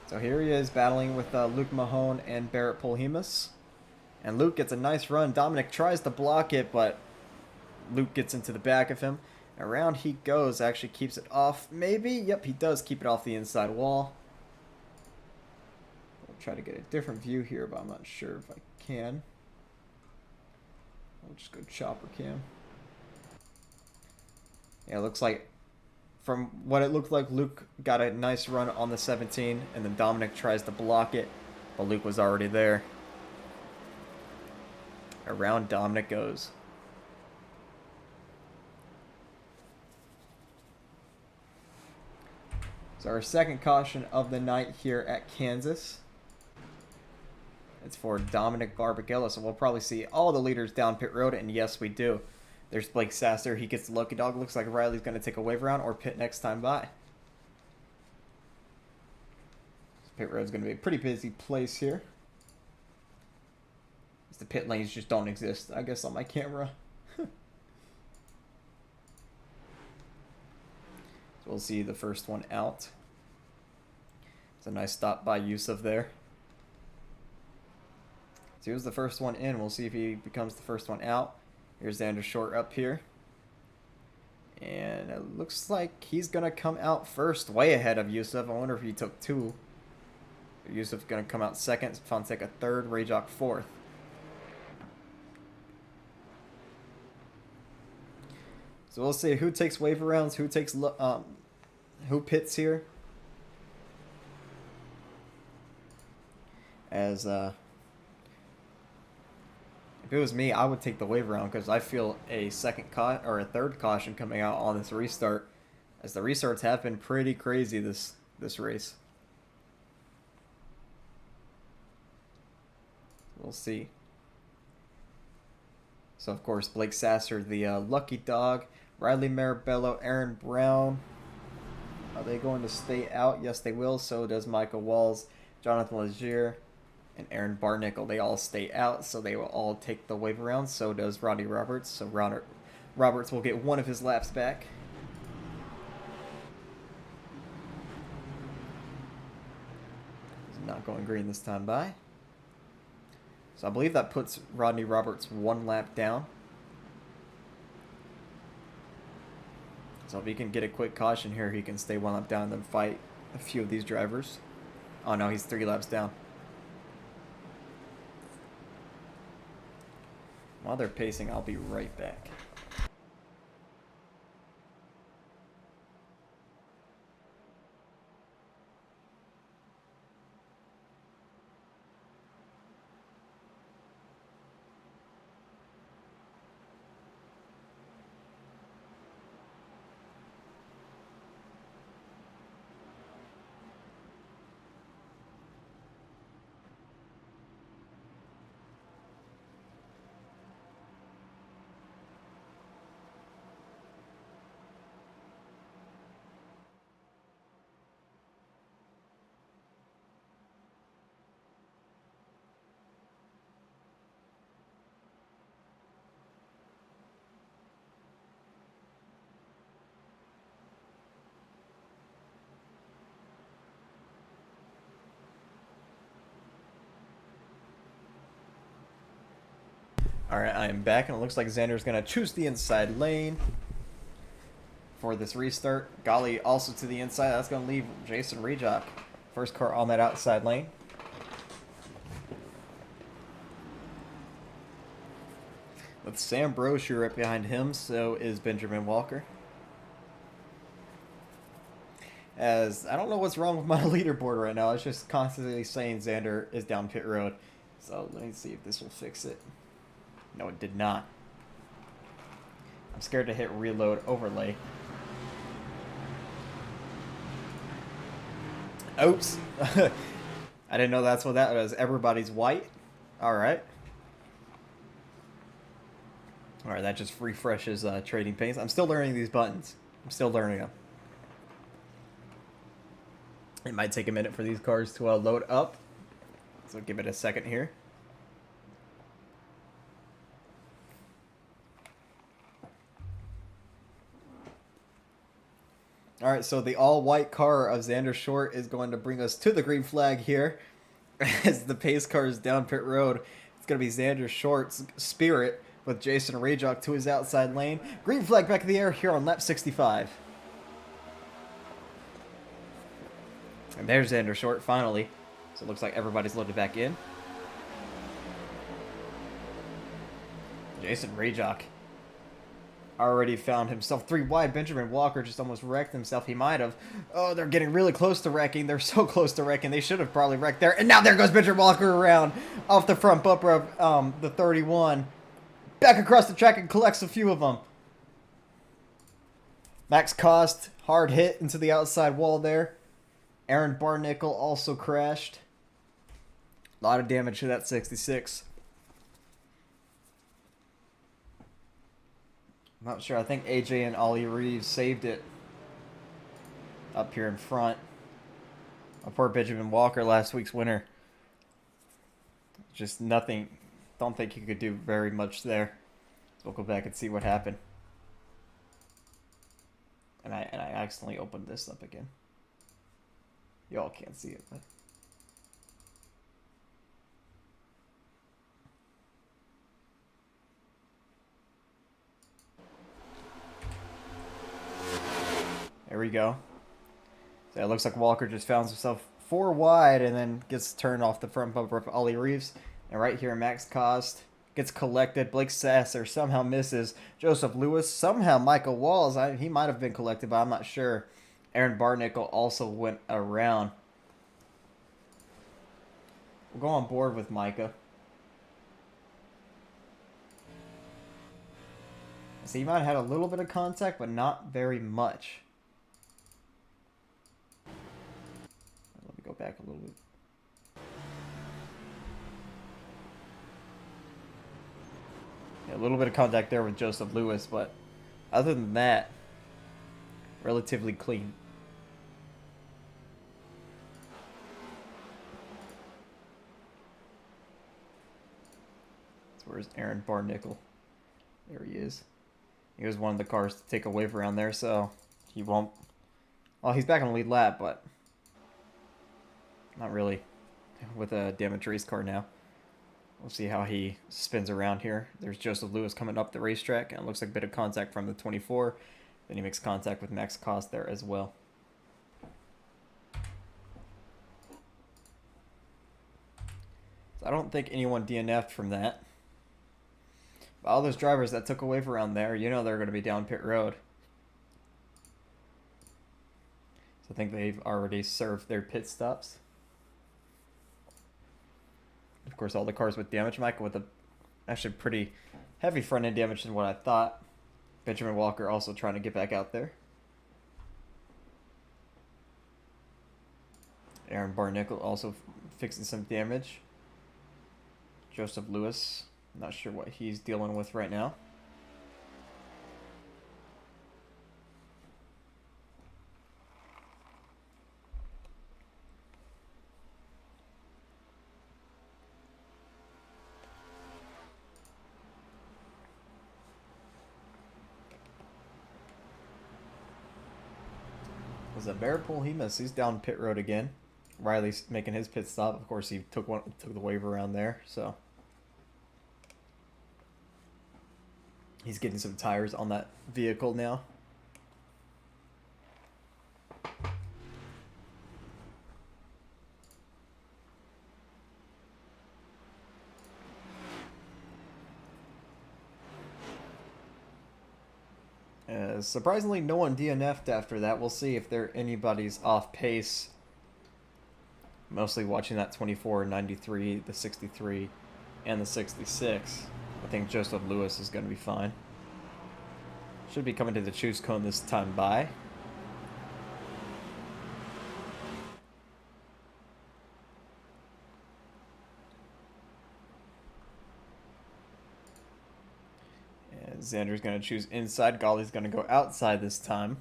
So here he is battling with Luke Mahone and Barrett Polhemus. And Luke gets a nice run. Dominic tries to block it, but Luke gets into the back of him. Around he goes, actually keeps it off. Maybe? Yep, he does keep it off the inside wall. I'll try to get a different view here, but I'm not sure if I can. I'll just go chopper cam. Yeah, it looks like, from what it looked like, Luke got a nice run on the 17, and then Dominic tries to block it, but Luke was already there. Around Dominic goes. So our second caution of the night here at Kansas. It's for Dominic Barbagallo, so we'll probably see all the leaders down pit road, and yes, we do. There's Blake Sasser. He gets the lucky dog. Looks like Riley's going to take a wave around or pit next time by. This pit road's going to be a pretty busy place here. The pit lanes just don't exist, I guess, on my camera. So we'll see the first one out. It's a nice stop by Yusuf there. So he was the first one in. We'll see if he becomes the first one out. Here's Xander Short up here. And it looks like he's going to come out first, way ahead of Yusuf. I wonder if he took two. Yusuf's going to come out second. Fonseca third. Rayjock fourth. So we'll see who takes wave rounds, who takes who pits here. As if it was me, I would take the wave around because I feel a or a third caution coming out on this restart, as the restarts have been pretty crazy this race. We'll see. So of course Blake Sasser, the lucky dog, Riley Marabello, Aaron Brown. Are they going to stay out? Yes, they will. So does Michael Walls, Jonathan Legier, and Aaron Barnickel. They all stay out, so they will all take the wave around. So does Rodney Roberts. So Roberts will get one of his laps back. He's not going green this time by. So I believe that puts Rodney Roberts one lap down. So if he can get a quick caution here, he can stay one lap down and then fight a few of these drivers. Oh no, he's 3 laps down. While they're pacing, I'll be right back. Alright, I am back, and it looks like Xander's going to choose the inside lane for this restart. Golly also to the inside. That's going to leave Jason Rejock, first car on that outside lane. With Sam Brosher right behind him, so is Benjamin Walker. As I don't know what's wrong with my leaderboard right now. It's just constantly saying Xander is down pit road. So let me see if this will fix it. No, it did not. I'm scared to hit reload overlay. Oops. I didn't know that's what that was. Everybody's white. Alright. Alright, that just refreshes trading panes. I'm still learning these buttons. I'm still learning them. It might take a minute for these cars to load up. So give it a second here. Alright, so the all-white car of Xander Short is going to bring us to the green flag here. As the pace car is down pit road, it's going to be Xander Short's Spirit with Jason Rejock to his outside lane. Green flag back in the air here on lap 65. And there's Xander Short finally. So it looks like everybody's loaded back in. Jason Rejock already found himself 3 wide. Benjamin Walker just almost wrecked himself. He might have. Oh, they're getting really close to wrecking. They're so close to wrecking. They should have probably wrecked there. And now there goes Benjamin Walker around off the front bumper of the 31. Back across the track and collects a few of them. Max Cost, hard hit into the outside wall there. Aaron Barnickel also crashed. A lot of damage to that 66. I'm not sure. I think AJ and Ollie Reeves saved it up here in front. Poor Benjamin Walker, last week's winner. Just nothing. Don't think he could do very much there. So we'll go back and see what happened. And I accidentally opened this up again. Y'all can't see it, but. There we go. So it looks like Walker just found himself 4 wide and then gets turned off the front bumper of Ollie Reeves. And right here, Max Cost gets collected. Blake Sasser somehow misses. Joseph Lewis, somehow Michael Walls. He might have been collected, but I'm not sure. Aaron Barnickel also went around. We'll go on board with Micah. So he might have had a little bit of contact, but not very much. Let me go back a little bit. Yeah, a little bit of contact there with Joseph Lewis, but other than that, relatively clean. So where's Aaron Barnickel? There he is. He was one of the cars to take a wave around there, so he won't... Well, he's back on the lead lap, but not really with a damaged race car now. We'll see how he spins around here. There's Joseph Lewis coming up the racetrack, and it looks like a bit of contact from the 24. Then he makes contact with Max Kost there as well. So I don't think anyone DNF'd from that. But all those drivers that took a wave around there, you know they're going to be down pit road. So I think they've already served their pit stops. Of course, all the cars with damage, Michael, with a actually pretty heavy front end damage than what I thought. Benjamin Walker also trying to get back out there. Aaron Barnickel also fixing some damage. Joseph Lewis, not sure what he's dealing with right now. Was a Bearpool? He missed. He's down pit road again. Riley's making his pit stop. Of course, he took the wave around there, so he's getting some tires on that vehicle now. Surprisingly, no one DNF'd after that. We'll see if anybody's off pace. Mostly watching that 24, 93, the 63, and the 66. I think Joseph Lewis is going to be fine. Should be coming to the choose cone this time by. Xander's going to choose inside. Golly's going to go outside this time.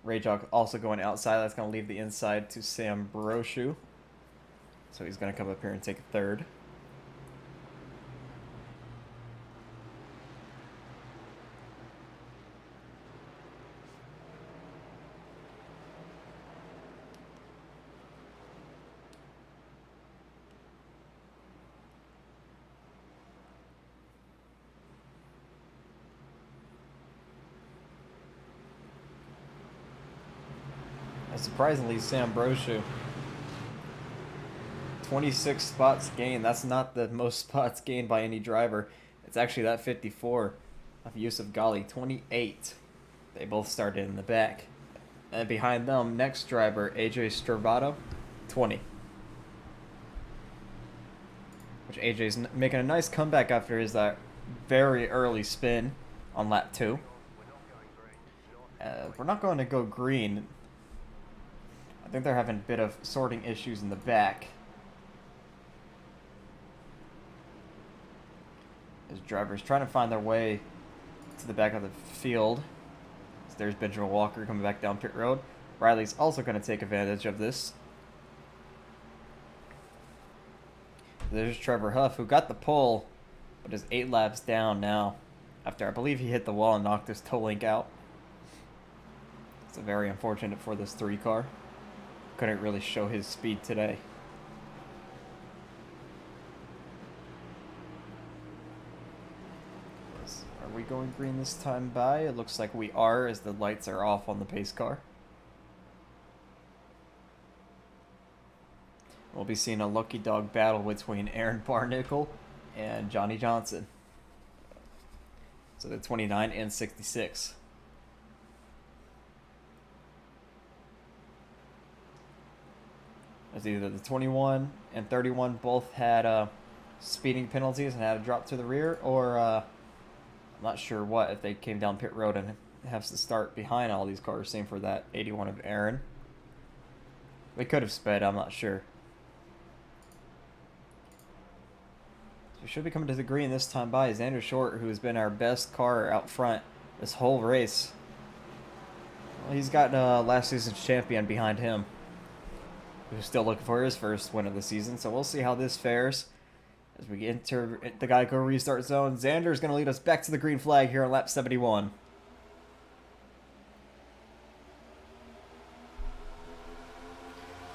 Rayjock also going outside. That's going to leave the inside to Sam Broshu. So he's going to come up here and take a third. Surprisingly, Sam Broshu, 26 spots gained. That's not the most spots gained by any driver. It's actually that 54 of Yusuf Ghali, 28. They both started in the back. And behind them, next driver, AJ Stravato, 20. Which AJ's making a nice comeback after his very early spin on lap 2. We're not going to go green. I think they're having a bit of sorting issues in the back. As drivers trying to find their way to the back of the field. So there's Benjamin Walker coming back down pit road. Riley's also going to take advantage of this. There's Trevor Huff, who got the pole, but is 8 laps down now. After, I believe, he hit the wall and knocked his toe link out. It's very unfortunate for this 3 car. Couldn't really show his speed today. Are we going green this time by? It looks like we are, as the lights are off on the pace car. We'll be seeing a lucky dog battle between Aaron Barnickel and Johnny Johnson. So the 29 and 66. As either the 21 and 31 both had speeding penalties and had to drop to the rear, or I'm not sure what, if they came down pit road and have to start behind all these cars. Same for that 81 of Aaron. They could have sped, I'm not sure. So we should be coming to the green this time by Xander Short, who has been our best car out front this whole race. Well, he's got last season's champion behind him, who's still looking for his first win of the season. So we'll see how this fares as we enter the Geico restart zone. Xander's going to lead us back to the green flag here on lap 71.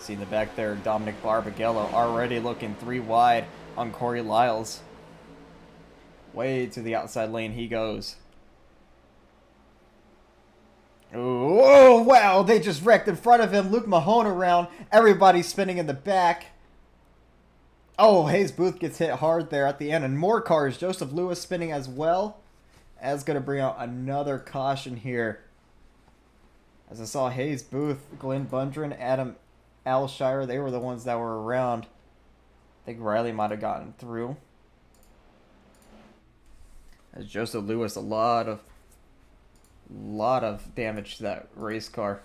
See in the back there, Dominic Barbagallo already looking 3 wide on Corey Lyles. Way to the outside lane he goes. Ooh, oh, wow, they just wrecked in front of him. Luke Mahone around. Everybody's spinning in the back. Oh, Hayes Booth gets hit hard there at the end. And more cars. Joseph Lewis spinning as well. As going to bring out another caution here. As I saw Hayes Booth, Glenn Bundren, Adam Alshire, they were the ones that were around. I think Riley might have gotten through. As Joseph Lewis, a lot of damage to that race car.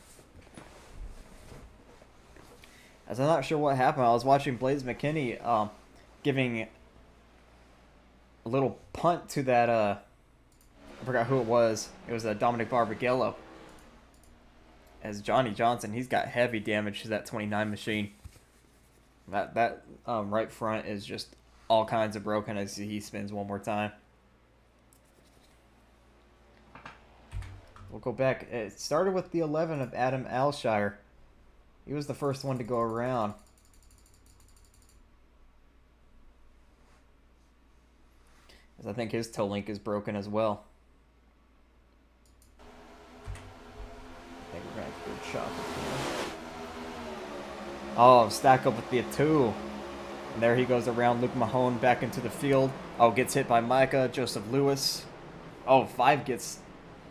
As I'm not sure what happened. I was watching Blaze McKinney giving a little punt to that, I forgot who it was. It was Dominic Barbagallo. As Johnny Johnson, he's got heavy damage to that 29 machine. That right front is just all kinds of broken as he spins one more time. We'll go back. It started with the 11 of Adam Alshire. He was the first one to go around. As I think his toe link is broken as well. I think we're going to have a good shot. Oh, stack up with the 2. And there he goes around Luke Mahone back into the field. Oh, gets hit by Micah. Joseph Lewis. Oh, 5 gets...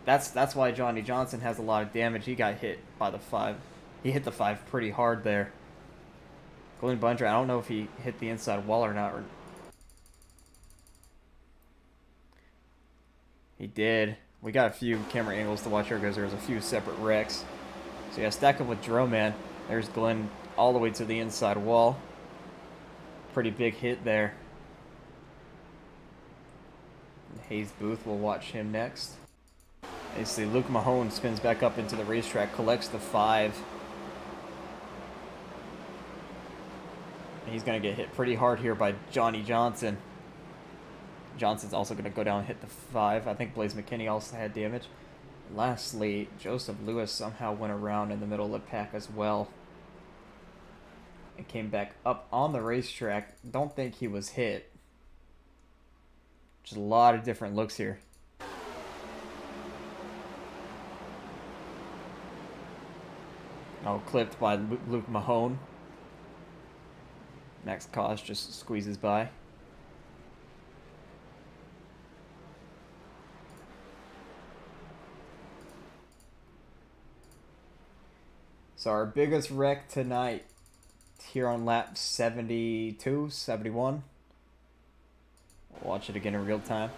That's why Johnny Johnson has a lot of damage. He got hit by the 5. He hit the 5 pretty hard there. Glenn Bundren, I don't know if he hit the inside wall or not. He did. We got a few camera angles to watch here because there's a few separate wrecks. So yeah, stack up with Droman. There's Glenn all the way to the inside wall. Pretty big hit there. And Hayes Booth, will watch him next. You see Luke Mahone spins back up into the racetrack, collects the 5. And he's going to get hit pretty hard here by Johnny Johnson. Johnson's also going to go down and hit the 5. I think Blaze McKinney also had damage. And lastly, Joseph Lewis somehow went around in the middle of the pack as well. And came back up on the racetrack. Don't think he was hit. Just a lot of different looks here. Oh, clipped by Luke Mahone. Max Koss just squeezes by. So our biggest wreck tonight here on lap 72, 71. We'll watch it again in real time.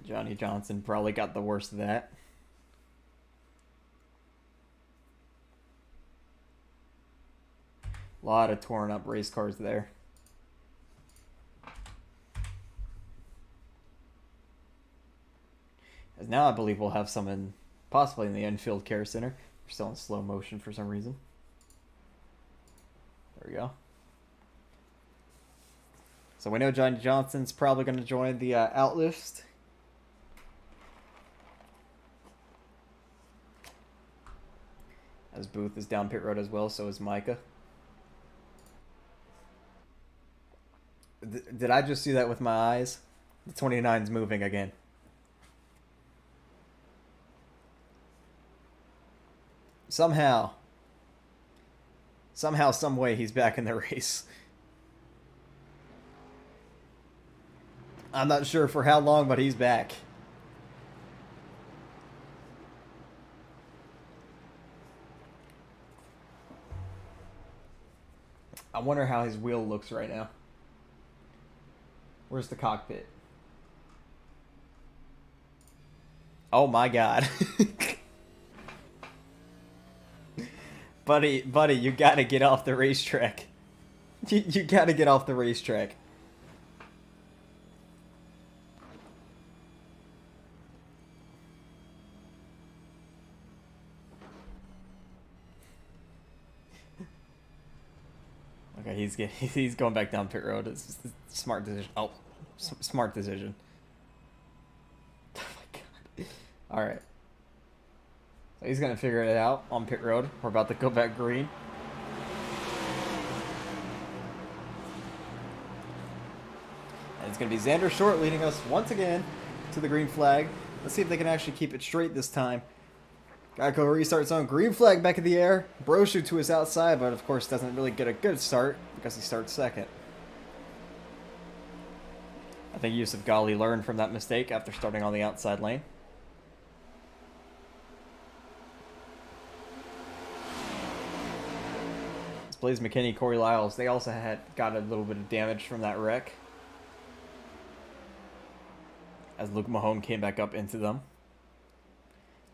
Johnny Johnson probably got the worst of that. A lot of torn up race cars there. As now I believe we'll have some in, possibly in the infield care center. We're still in slow motion for some reason. There we go. So we know Johnny Johnson's probably going to join the outlist. As Booth is down pit road as well, so is Micah. Did I just see that with my eyes? The 29's moving again. Somehow, some way, he's back in the race. I'm not sure for how long, but he's back. I wonder how his wheel looks right now. Where's the cockpit? Oh my god. buddy, you gotta get off the racetrack. You gotta get off the racetrack. Okay, he's going back down pit road. It's a smart decision. Oh, smart decision. Oh my god. All right. So he's gonna figure it out on pit road. We're about to go back green. And it's gonna be Xander Short leading us once again to the green flag. Let's see if they can actually keep it straight this time. Geico restarts on green flag back in the air. Broshu to his outside, but of course doesn't really get a good start because he starts second. I think Yusuf Ghali learned from that mistake after starting on the outside lane. This Blaze McKinney, Corey Lyles, they also got a little bit of damage from that wreck, as Luke Mahone came back up into them.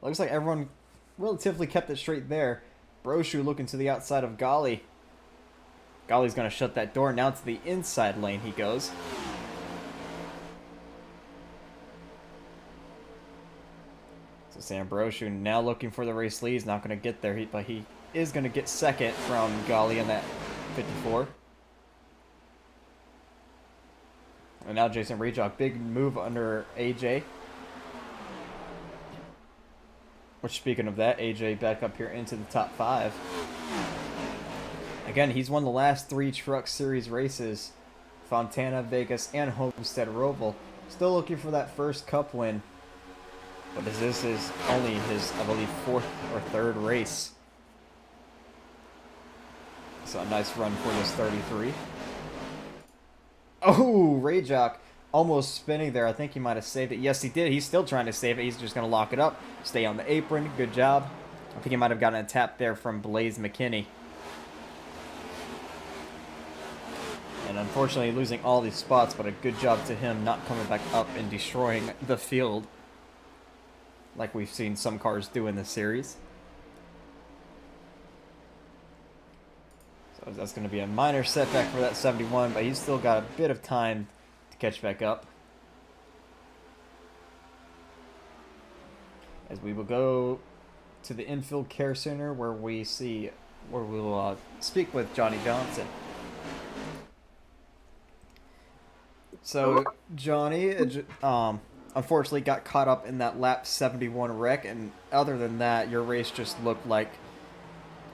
It looks like everyone relatively kept it straight there. Broshu looking to the outside of Ghali. Ghali's going to shut that door. Now to the inside lane he goes. So Sam Broshu now looking for the race lead. He's not going to get there, but he is going to get second from Ghali in that 54. And now Jason Rejock, big move under AJ. Which, speaking of that, AJ back up here into the top 5. Again, he's won the last 3 Truck Series races. Fontana, Vegas, and Homestead Roval. Still looking for that first Cup win. But this is only his, I believe, 4th or 3rd race. So a nice run for this 33. Oh, Rejock almost spinning there. I think he might have saved it. Yes, he did. He's still trying to save it. He's just going to lock it up. Stay on the apron. Good job. I think he might have gotten a tap there from Blaze McKinney. And unfortunately losing all these spots, but a good job to him not coming back up and destroying the field like we've seen some cars do in this series. So that's going to be a minor setback for that 71, but he's still got a bit of time to catch back up. As we will go to the infield care center where we'll speak with Johnny Johnson. So Johnny, unfortunately got caught up in that lap 71 wreck, and other than that, your race just looked like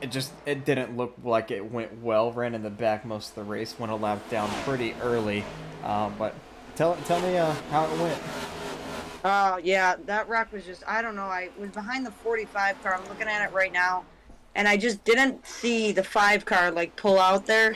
it didn't look like it went well. Ran in the back most of the race, went a lap down pretty early. But tell me how it went. Yeah, that wreck was just, I don't know, I was behind the 45 car. I'm looking at it right now, and I just didn't see the 5 car like pull out there,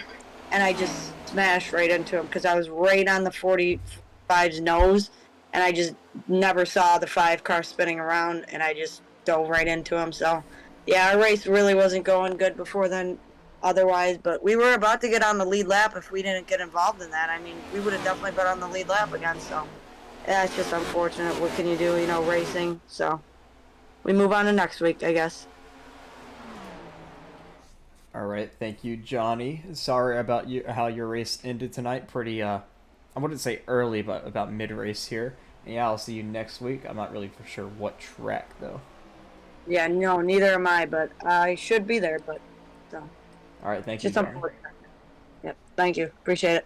and I just smashed right into him because I was right on the 45's nose, and I just never saw the 5 car spinning around, and I just dove right into him. So yeah, our race really wasn't going good before then otherwise, but we were about to get on the lead lap if we didn't get involved in that. I mean, we would have definitely been on the lead lap again, so that's just unfortunate. What can you do, racing. So we move on to next week, I guess. All right, thank you, Johnny. Sorry about how your race ended tonight. Pretty, I wouldn't say early, but about mid-race here. And yeah, I'll see you next week. I'm not really for sure what track, though. Yeah, no, neither am I, but I should be there, but so. All right, thank you, just unfortunate. Yep, thank you. Appreciate it.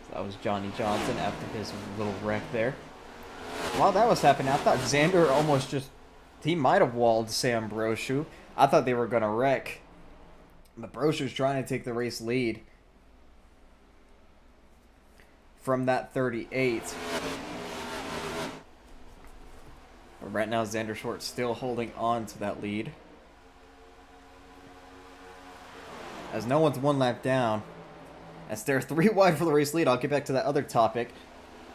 So that was Johnny Johnson after his little wreck there. While that was happening, I thought Xander almost he might have walled Sam Broshu. I thought they were going to wreck. But Broshu's trying to take the race lead. from that 38. But right now, Xander Short still holding on to that lead. As no one's one lap down. As they're 3 wide for the race lead, I'll get back to that other topic.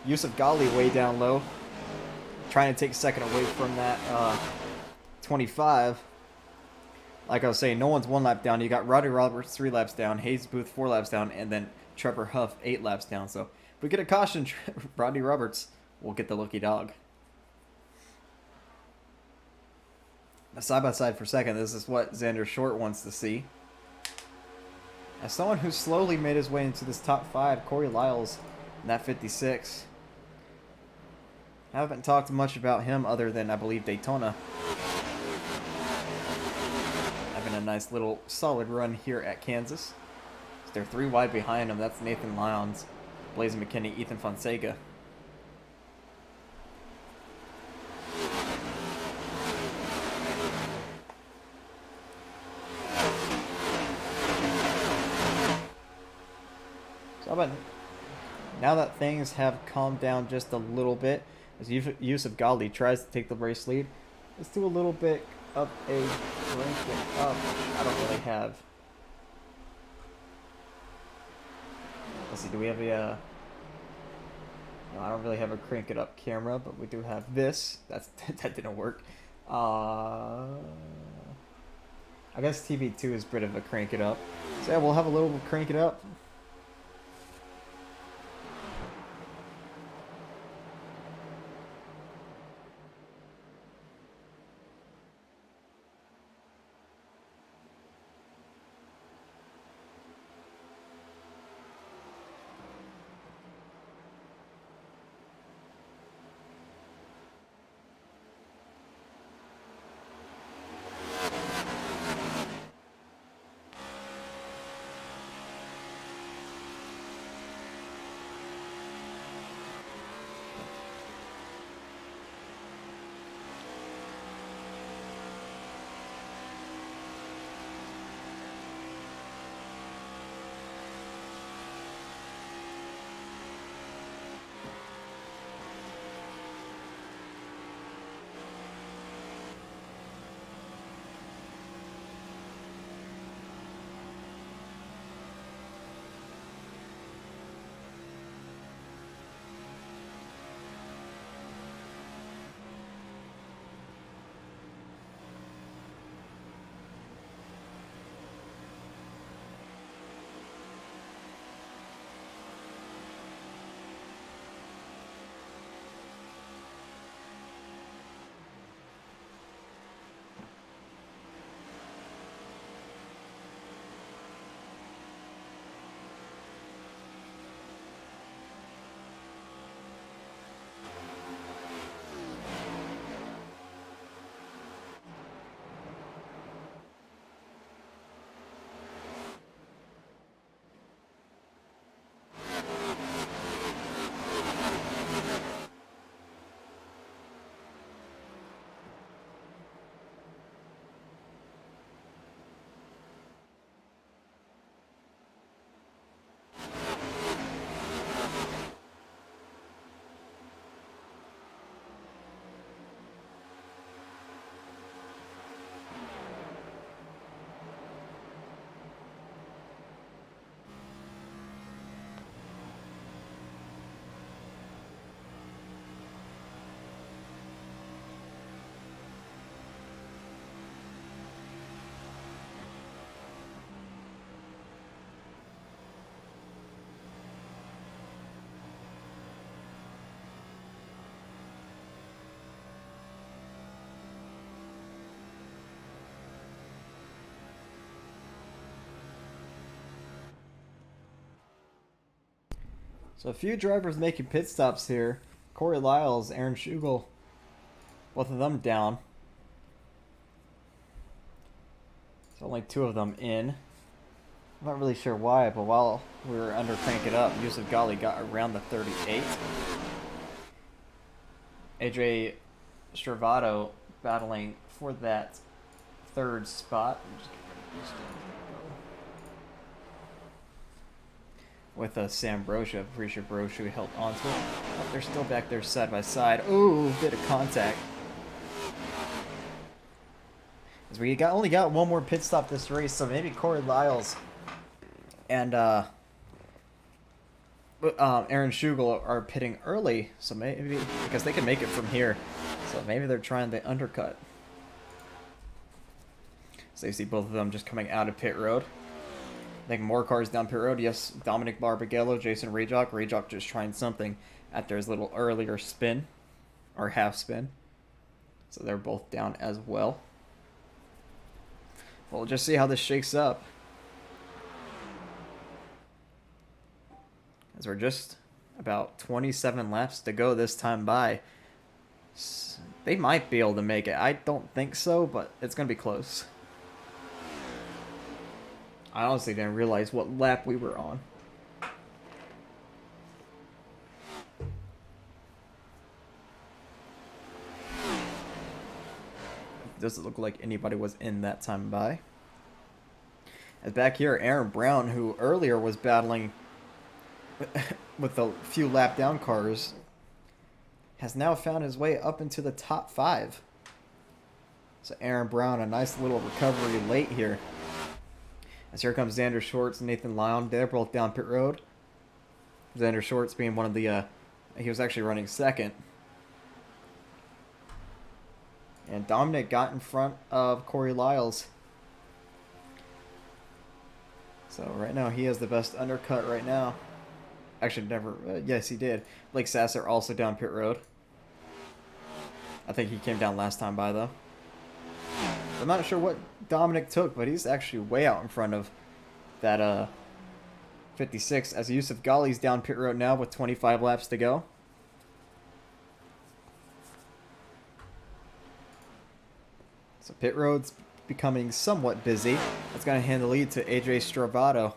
Yusuf Ghali way down low. Trying to take a second away from that 25. Like I was saying, no one's 1 lap down. You got Rodney Roberts 3 laps down, Hayes Booth 4 laps down, and then Trevor Huff 8 laps down. So if we get a caution, Rodney Roberts will get the lucky dog. Side by side for second, this is what Xander Short wants to see. As someone who slowly made his way into this top 5, Corey Lyles in that 56. I haven't talked much about him other than, I believe, Daytona. Having a nice little solid run here at Kansas. So they're 3 wide behind him. That's Nathan Lyons, Blaze McKinney, Ethan Fonseca. But now that things have calmed down just a little bit, as Yusuf Ghali tries to take the race lead, let's do a little bit of a crank it up. I don't really have. Let's see, do we have a? No, I don't really have a crank it up camera, but we do have this. That didn't work. I guess TV2 is a bit of a crank it up. So yeah, we'll have a little crank it up. So a few drivers making pit stops here. Corey Lyles, Aaron Schugel, both of them down. There's only 2 of them in. I'm not really sure why, but while we were under crank it up, Yusuf Ghali got around the 38. AJ Stravato battling for that 3rd spot. with Sam Brosha. I'm pretty sure Brosha held onto it. Oh, they're still back there side by side. Ooh, bit of contact. As we only got one more pit stop this race, so maybe Corey Lyles and Aaron Schugel are pitting early, so maybe because they can make it from here, so maybe they're trying the undercut. So you see both of them just coming out of pit road. I think more cars down pit road. Yes, Dominic Barbagallo, Jason Rejock. Rejock just trying something after his little earlier spin, or half spin. So they're both down as well. We'll just see how this shakes up. As we're just about 27 laps to go this time by. They might be able to make it. I don't think so, but it's going to be close. I honestly didn't realize what lap we were on. Doesn't look like anybody was in that time by. As back here, Aaron Brown, who earlier was battling with a few lap down cars, has now found his way up into the top 5. So Aaron Brown, a nice little recovery late here. As here comes Xander Schwartz and Nathan Lyon. They're both down pit road. Xander Schwartz being one of the... he was actually running second. And Dominic got in front of Corey Lyles. So right now he has the best undercut right now. Actually, never... yes, he did. Blake Sasser also down pit road. I think he came down last time by, though. I'm not sure what Dominic took, but he's actually way out in front of that 56. As Yusuf Ghali's down pit road now with 25 laps to go. So pit road's becoming somewhat busy. That's going to hand the lead to AJ Stravato.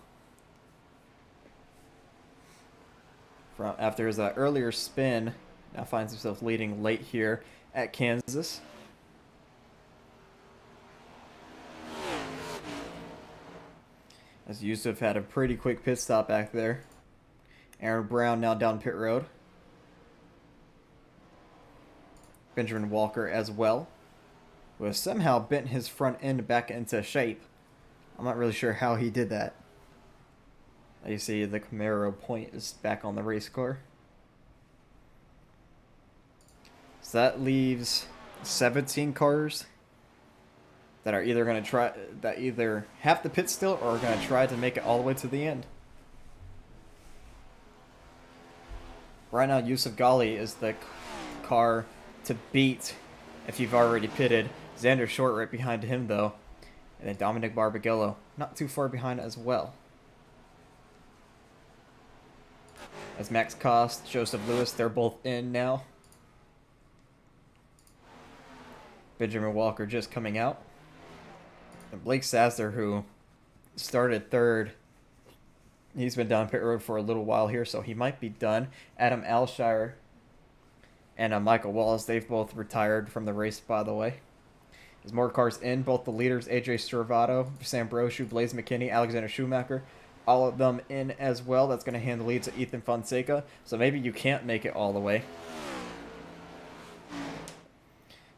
After his earlier spin, now finds himself leading late here at Kansas. As Yusuf had a pretty quick pit stop back there. Aaron Brown now down pit road. Benjamin Walker as well, who has somehow bent his front end back into shape. I'm not really sure how he did that. You see the Camaro point is back on the race car. So that leaves 17 cars that are either going to try, that either have to pit still or are going to try to make it all the way to the end. Right now, Yusuf Ghali is the car to beat if you've already pitted. Xander Short right behind him, though. And then Dominic Barbagallo not too far behind as well. As Max Cost, Joseph Lewis, they're both in now. Benjamin Walker just coming out. And Blake Sasser, who started third, he's been down pit road for a little while here, so he might be done. Adam Alshire and Michael Wallace, they've both retired from the race, by the way. There's more cars in, both the leaders, AJ Stravato, Sam Broshu, Blaze McKinney, Alexander Schumacher, all of them in as well. That's going to hand the lead to Ethan Fonseca, so maybe you can't make it all the way.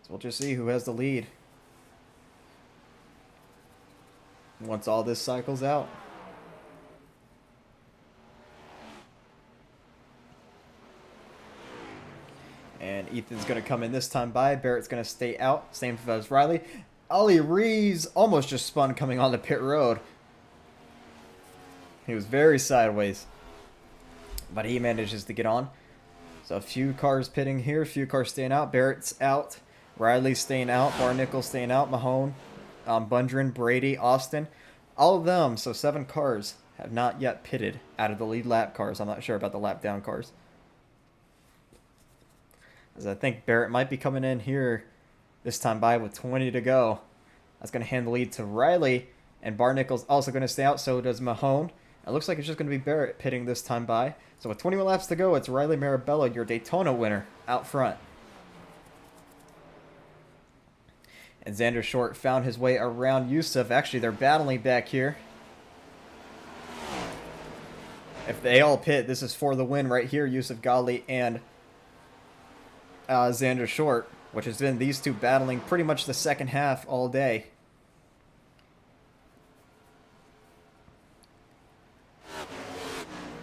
So we'll just see who has the lead once all this cycles out. And Ethan's going to come in this time by. Barrett's going to stay out. Same as Riley. Ollie Reeves almost just spun coming on the pit road. He was very sideways, but he manages to get on. So a few cars pitting here, a few cars staying out. Barrett's out. Riley's staying out. Barnickel staying out. Mahone, Bundren, Brady, Austin. All of them, so 7 cars, have not yet pitted out of the lead lap cars. I'm not sure about the lap down cars. As I think Barrett might be coming in here this time by with 20 to go. That's going to hand the lead to Riley. And Barnickel's also going to stay out, so does Mahone. It looks like it's just going to be Barrett pitting this time by. So with 21 laps to go, it's Riley Marabella, your Daytona winner, out front. And Xander Short found his way around Yusuf. Actually, they're battling back here. If they all pit, this is for the win right here. Yusuf Ghali and Xander Short, which has been these two battling pretty much the second half all day.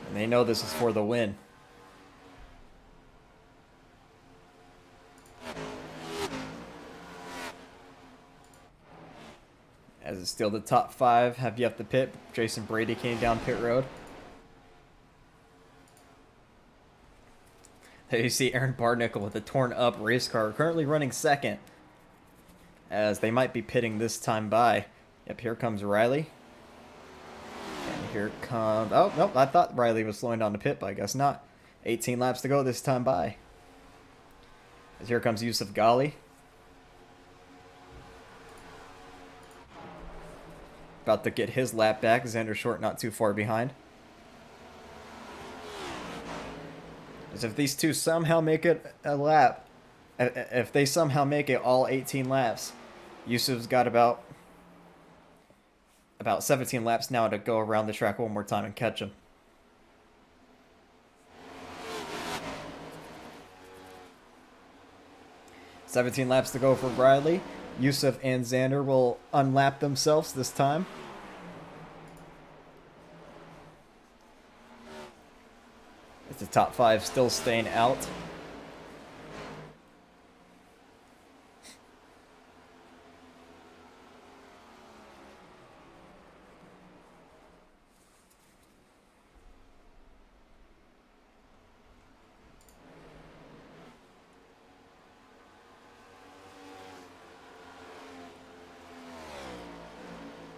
And they know this is for the win. As it's still the top 5 have yet to pit. Jason Brady came down pit road. There you see Aaron Barnicle with a torn up race car, currently running second. As they might be pitting this time by. Yep, here comes Riley. And here comes... Oh, nope, I thought Riley was slowing down to pit, but I guess not. 18 laps to go this time by. As here comes Yusuf Ghali. About to get his lap back. Xander Short not too far behind. As if these two somehow make it a lap, if they somehow make it all 18 laps, Yusuf's got about 17 laps now to go around the track one more time and catch him. "17 laps to go for Riley. Yusuf and Xander will unlap themselves this time. It's the top 5 still staying out.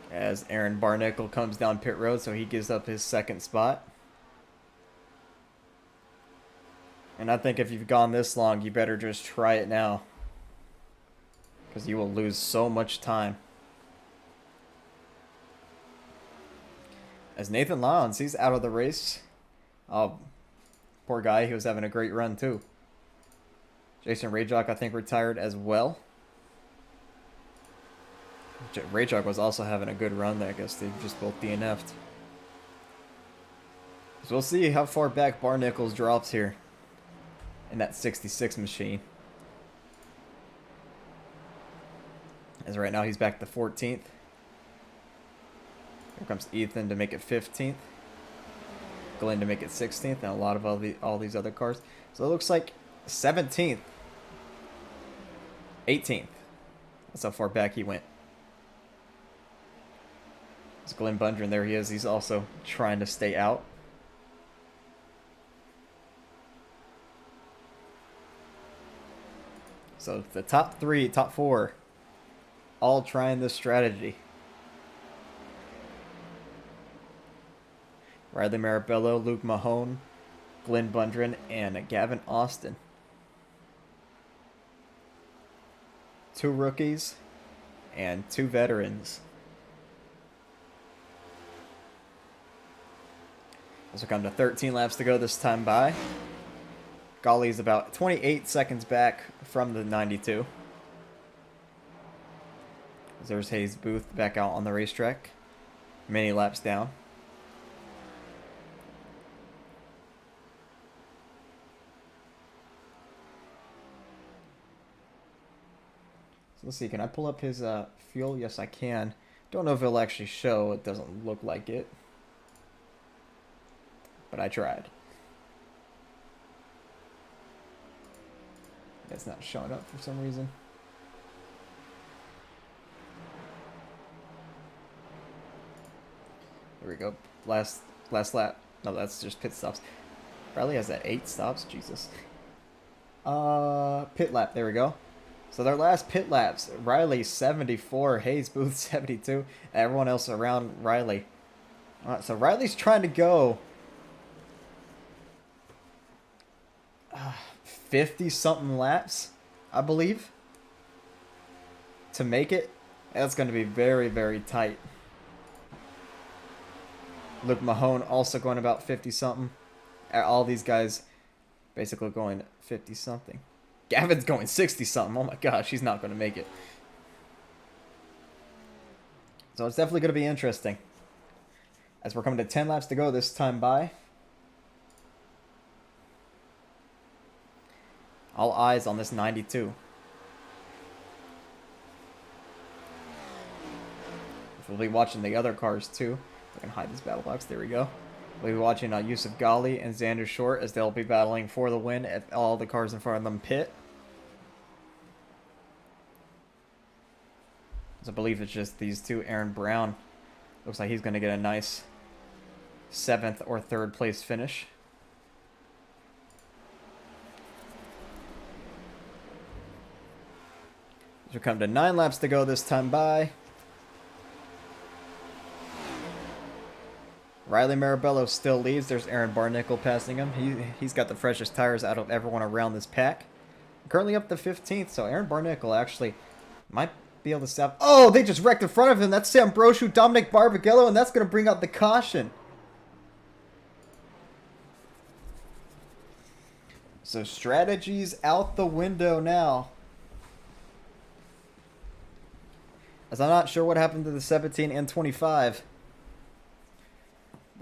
As Aaron Barnicle comes down pit road, so he gives up his second spot. And I think if you've gone this long, you better just try it now. Because you will lose so much time. As Nathan Lyons, he's out of the race. Oh, poor guy, he was having a great run too. Jason Rayjock, I think, retired as well. Rayjock was also having a good run there. I guess they just both DNF'd. So we'll see how far back Barnicles drops here in that 66 machine. As right now he's back to 14th. Here comes Ethan to make it 15th. Glenn to make it 16th, and a lot of all these other cars. So it looks like 17th, 18th. That's how far back he went. It's Glenn Bundren, there he is. He's also trying to stay out. So the top 3, top 4, all trying this strategy. Riley Marabello, Luke Mahone, Glenn Bundren, and Gavin Austin. 2 rookies and 2 veterans. This will come to 13 laps to go this time by. Ghali's about 28 seconds back from the 92. There's Hayes Booth back out on the racetrack. Many laps down. So let's see, can I pull up his fuel? Yes, I can. Don't know if it'll actually show. It doesn't look like it. But I tried. It's not showing up for some reason. Here we go. Last lap. No, that's just pit stops. Riley has that 8 stops. Jesus. Pit lap. There we go. So their last pit laps. Riley 74, Hayes Booth 72, everyone else around Riley. All right, so Riley's trying to go 50-something laps, I believe, to make it. That's going to be very, very tight. Luke Mahone also going about 50-something. All these guys basically going 50-something. Gavin's going 60-something. Oh my gosh, he's not going to make it. So it's definitely going to be interesting. As we're coming to 10 laps to go this time by. All eyes on this 92. We'll be watching the other cars too. I can hide this battle box. There we go. We'll be watching Yusuf Ghali and Xander Short as they'll be battling for the win if all the cars in front of them pit. I believe it's just these two. Aaron Brown looks like he's going to get a nice 7th or 3rd place finish. As we come to 9 laps to go this time by. Riley Marabello still leads. There's Aaron Barnicle passing him. He's got the freshest tires out of everyone around this pack. Currently up to 15th, so Aaron Barnicle actually might be able to stop. Oh, they just wrecked in front of him. That's Sam Brochu, Dominic Barbagallo, and that's going to bring out the caution. So strategies out the window now. As I'm not sure what happened to the 17 and 25.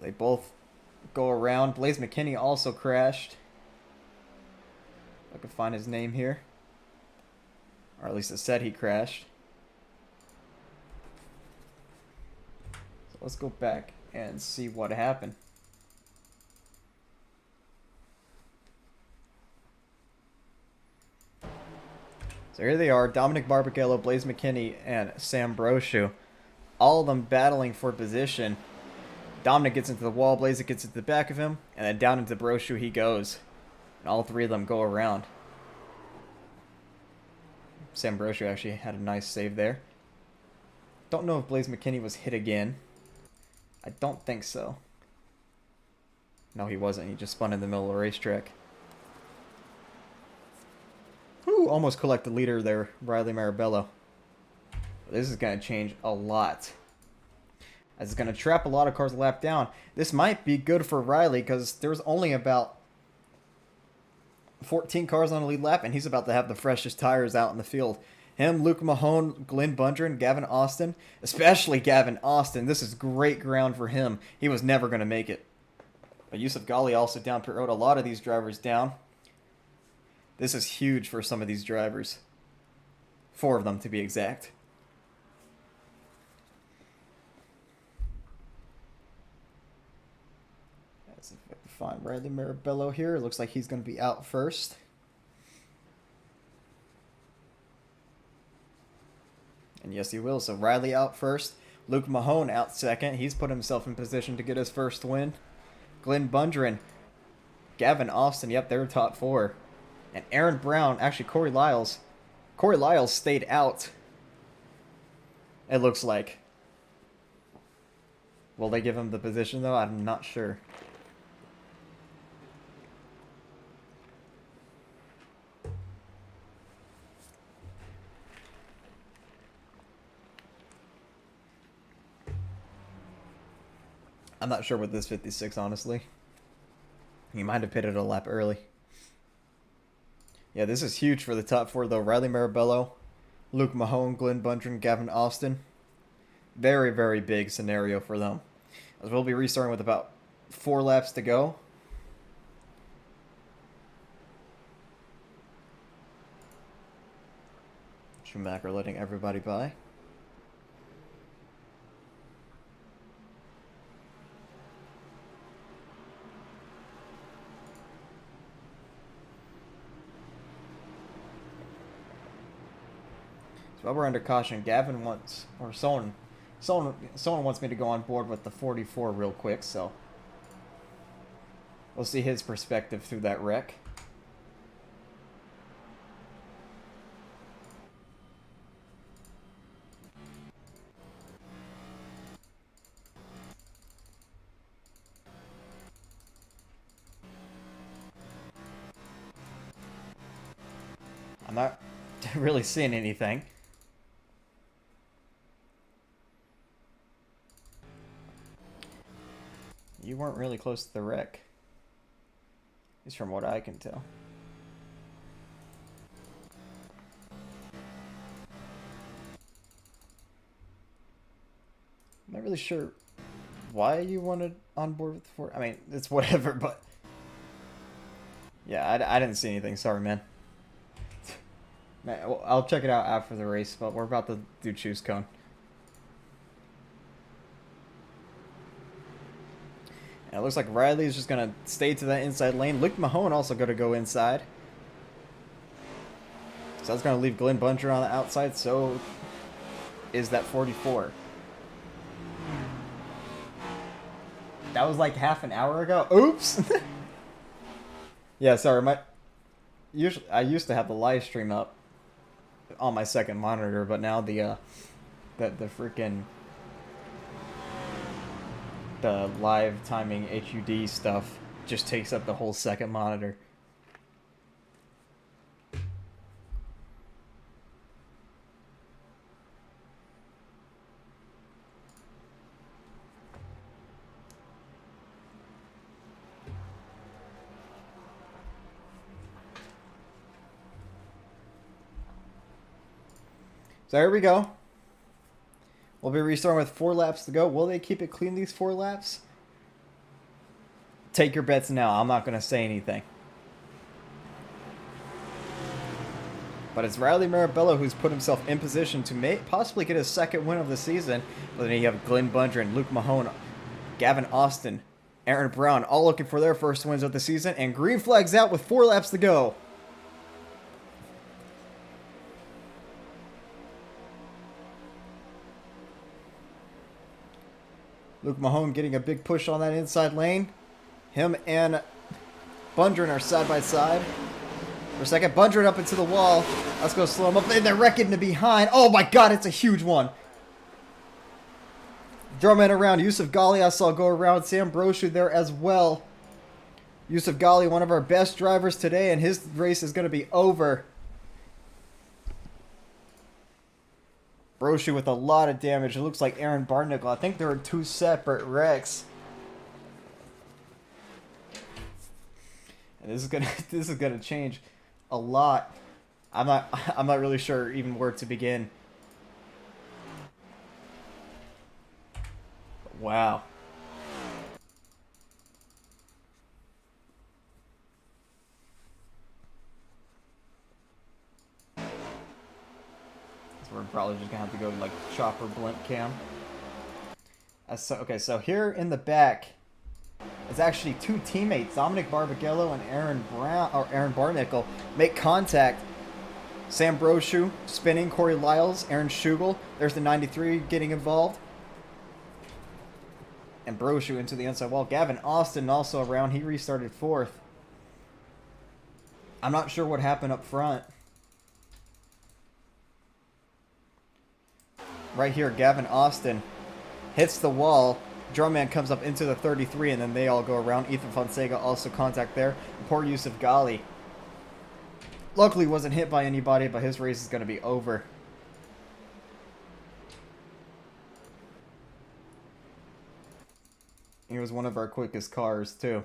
They both go around. Blaze McKinney also crashed. If I can find his name here. Or at least it said he crashed. So let's go back and see what happened. So here they are, Dominic Barbagallo, Blaze McKinney, and Sam Brochu. All of them battling for position. Dominic gets into the wall, Blaze gets into the back of him, and then down into Brochu he goes. And all three of them go around. Sam Brochu actually had a nice save there. Don't know if Blaze McKinney was hit again. I don't think so. No, he wasn't. He just spun in the middle of the racetrack. Whew, almost collected leader there, Riley Marabello. This is going to change a lot. As it's going to trap a lot of cars a lap down. This might be good for Riley because there's only about 14 cars on the lead lap, and he's about to have the freshest tires out in the field. Him, Luke Mahone, Glenn Bundren, Gavin Austin, especially Gavin Austin. This is great ground for him. He was never going to make it. But Yusuf Ghali also down pit road. A lot of these drivers down. This is huge for some of these drivers. 4 of them to be exact. Let's see if I can find Riley Marabello here. It looks like he's going to be out first. And yes, he will. So Riley out first. Luke Mahone out second. He's put himself in position to get his first win. Glenn Bundren, Gavin Austin, yep, they're top 4. And Aaron Brown, actually Corey Lyles. Corey Lyles stayed out. It looks like. Will they give him the position though? I'm not sure. I'm not sure with this 56, honestly. He might have pitted a lap early. Yeah, this is huge for the top 4, though. Riley Marabello, Luke Mahone, Glenn Bundren, Gavin Austin. Very, very big scenario for them. As we'll be restarting with about 4 laps to go. Schumacher letting everybody by. While we're under caution, Gavin wants, or someone wants me to go on board with the 44 real quick, so we'll see his perspective through that wreck. I'm not really seeing anything. You weren't really close to the wreck. At least from what I can tell. I'm not really sure why you wanted on board with the 4. I mean, it's whatever, but... Yeah, I didn't see anything. Sorry, man. Well, I'll check it out after the race, but we're about to do choose cone. And it looks like Riley is just going to stay to that inside lane. Luke Mahone also going to go inside. So that's going to leave Glenn Buncher on the outside. So is that 44. That was like half an hour ago. Oops. Yeah, sorry. I used to have the live stream up on my second monitor, but now the freaking the live timing HUD stuff just takes up the whole second monitor. So here we go. We'll be restarting with 4 laps to go. Will they keep it clean these 4 laps? Take your bets now. I'm not going to say anything. But it's Riley Marabello who's put himself in position to possibly get his second win of the season. But then you have Glenn Buncher and Luke Mahone, Gavin Austin, Aaron Brown, all looking for their first wins of the season. And green flag's out with 4 laps to go. Luke Mahone getting a big push on that inside lane. Him and Bundren are side by side. For a second, Bundren up into the wall. Let's go slow him up. And they're wrecking to behind. Oh my god, it's a huge one. Drumman around. Yusuf Ghali I saw go around. Sam Brochu there as well. Yusuf Ghali, one of our best drivers today, and his race is going to be over. Brochu with a lot of damage. It looks like Aaron Barnicle. I think there are 2 separate wrecks. And this is gonna change a lot. I'm not really sure even where to begin. Wow. We're probably just gonna have to go to like chopper blimp cam. So here in the back is actually 2 teammates, Dominic Barbagello and Aaron Barnicle, make contact. Sam Brochu spinning, Corey Lyles, Aaron Schugel. There's the 93 getting involved. And Brochu into the inside wall. Gavin Austin also around. He restarted 4th. I'm not sure what happened up front. Right here, Gavin Austin hits the wall. Drumman comes up into the 33, and then they all go around. Ethan Fonseca also contact there. Poor Yusuf Ghali. Luckily wasn't hit by anybody, but his race is going to be over. He was one of our quickest cars, too.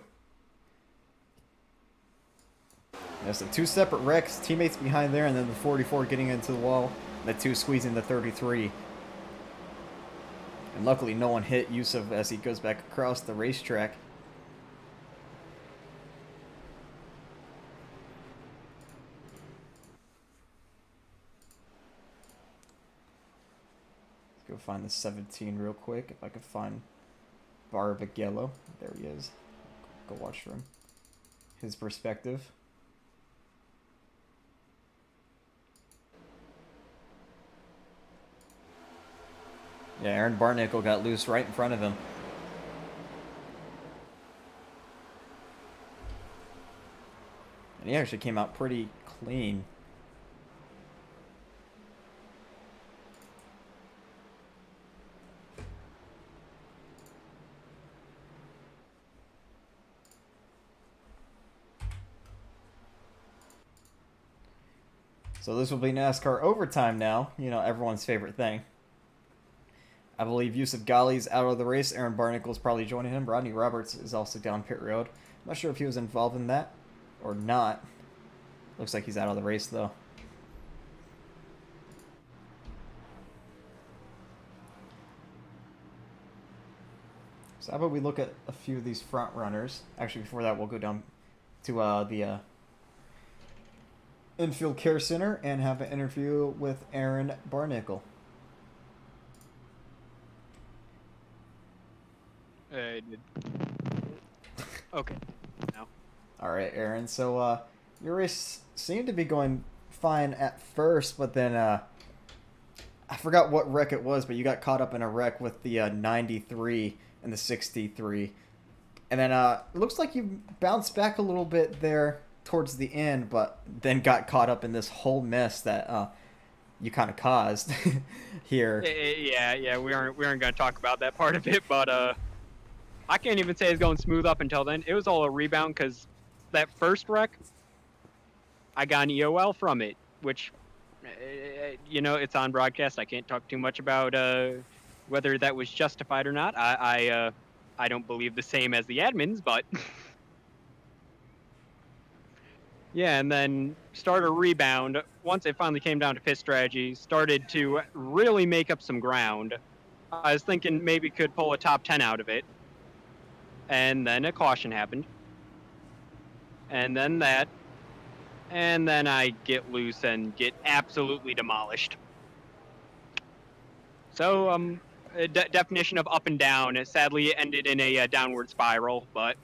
Yeah, so 2 separate wrecks, teammates behind there, and then the 44 getting into the wall. The 2 squeezing the 33. And luckily no one hit Yusuf as he goes back across the racetrack. Let's go find the 17 real quick. If I could find Barbagello. There he is. Go watch from his perspective. Yeah, Aaron Barnicle got loose right in front of him. And he actually came out pretty clean. So this will be NASCAR overtime now. You know, everyone's favorite thing. I believe Yusuf Ghali's out of the race. Aaron Barnicle's probably joining him. Rodney Roberts is also down pit road. I'm not sure if he was involved in that or not. Looks like he's out of the race, though. So how about we look at a few of these front runners. Actually, before that, we'll go down to the Infield Care Center and have an interview with Aaron Barnickel. Okay. No. All right, Aaron. So your race seemed to be going fine at first, but then I forgot what wreck it was, but you got caught up in a wreck with the 93 and the 63. And then it looks like you bounced back a little bit there towards the end, but then got caught up in this whole mess that you kind of caused here. Yeah. We aren't going to talk about that part of it, but I can't even say it's going smooth up until then. It was all a rebound because that first wreck, I got an EOL from it, which, it's on broadcast. I can't talk too much about whether that was justified or not. I don't believe the same as the admins, but yeah, and then start a rebound. Once it finally came down to pit strategy, started to really make up some ground. I was thinking maybe could pull a top 10 out of it. And then a caution happened. And then that. And then I get loose and get absolutely demolished. So, definition of up and down. It sadly ended in a downward spiral, but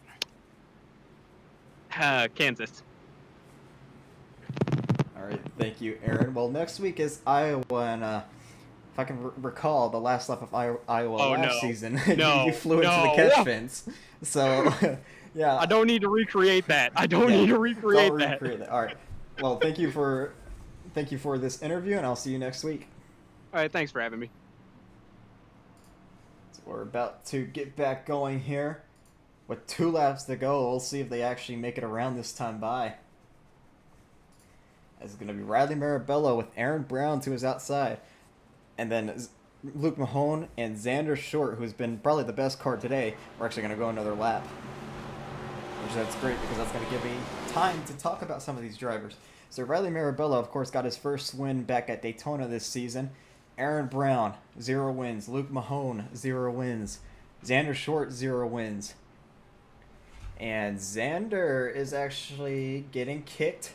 Kansas. All right, thank you, Aaron. Well, next week is Iowa, and if I can recall, the last lap of Iowa last season, you flew into the catch fence. So, yeah. I don't need to recreate that. Don't need to recreate that. All right. Well, thank you for this interview, and I'll see you next week. All right, thanks for having me. So we're about to get back going here. With 2 laps to go, we'll see if they actually make it around this time by. It's going to be Riley Marabella with Aaron Brown to his outside. And then Luke Mahone and Xander Short, who's been probably the best car today, are actually going to go another lap. Which that's great because that's going to give me time to talk about some of these drivers. So Riley Marabella, of course, got his first win back at Daytona this season. Aaron Brown, 0 wins. Luke Mahone, 0 wins. Xander Short, 0 wins. And Xander is actually getting kicked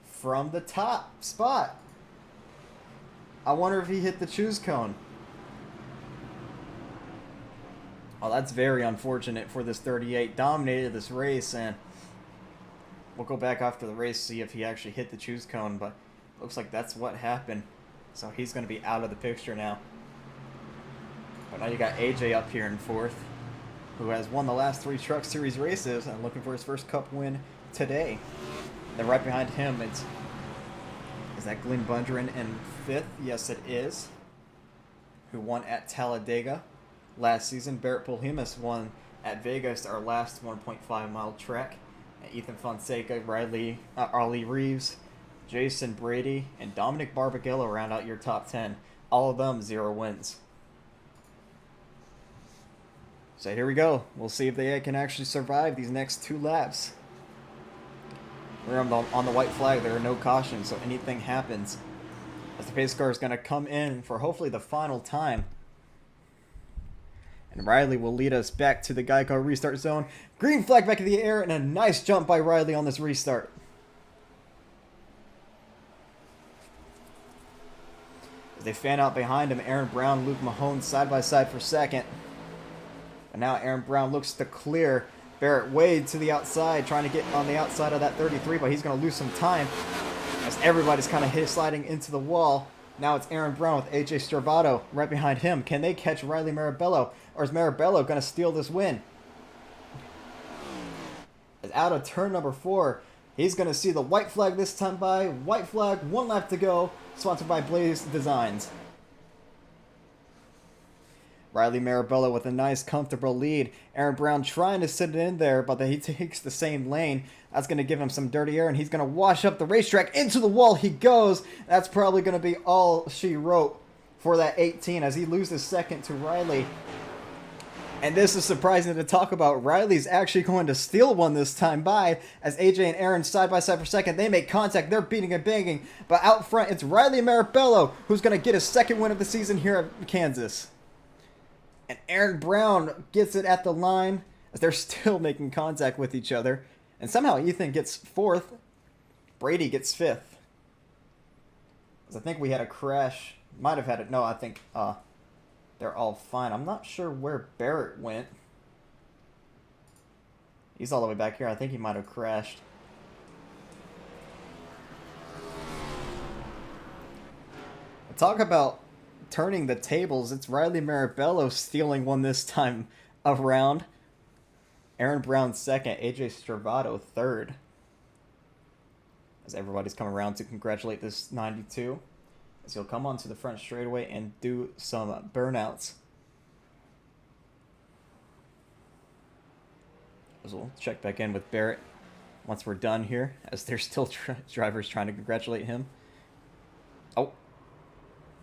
from the top spot. I wonder if he hit the choose cone. Oh, that's very unfortunate for this 38. Dominated this race, and we'll go back after the race, see if he actually hit the choose cone, but looks like that's what happened. So he's going to be out of the picture now. But now you got AJ up here in 4th, who has won the last 3 Truck Series races and looking for his first Cup win today. Then right behind him, is that Glenn Bundren in 5th? Yes, it is. Who won at Talladega last season. Barrett Pulhemus won at Vegas, our last 1.5 mile track. And Ethan Fonseca, Ollie Reeves, Jason Brady, and Dominic Barbagallo round out your top 10. All of them 0 wins. So here we go. We'll see if they can actually survive these next 2 laps. We're on the white flag. There are no cautions, so anything happens. As the pace car is going to come in for hopefully the final time. And Riley will lead us back to the Geico restart zone. Green flag back in the air, and a nice jump by Riley on this restart. As they fan out behind him, Aaron Brown, Luke Mahone side by side for second. And now Aaron Brown looks to clear Barrett Wade to the outside, trying to get on the outside of that 33, but he's going to lose some time as everybody's kind of sliding into the wall. Now it's Aaron Brown with AJ Stravato right behind him. Can they catch Riley Marabello, or is Marabello going to steal this win? As out of turn number 4, he's going to see the white flag this time by. White flag, 1 lap to go, sponsored by Blaze Designs. Riley Marabella with a nice, comfortable lead. Aaron Brown trying to sit it in there, but then he takes the same lane. That's going to give him some dirty air, and he's going to wash up the racetrack. Into the wall he goes. That's probably going to be all she wrote for that 18 as he loses second to Riley. And this is surprising to talk about. Riley's actually going to steal one this time by as AJ and Aaron side by side for second. They make contact. They're beating and banging. But out front, it's Riley Marabello who's going to get his second win of the season here at Kansas. And Aaron Brown gets it at the line as they're still making contact with each other. And somehow Ethan gets 4th. Brady gets 5th. I think we had a crash. Might have had it. No, I think they're all fine. I'm not sure where Barrett went. He's all the way back here. I think he might have crashed. Talk about turning the tables. It's Riley Marabello stealing one this time around. Aaron Brown 2nd. AJ Stravato 3rd. As everybody's come around to congratulate this 92. As he'll come onto the front straightaway and do some burnouts. As we'll check back in with Barrett once we're done here, as there's still drivers trying to congratulate him. Oh.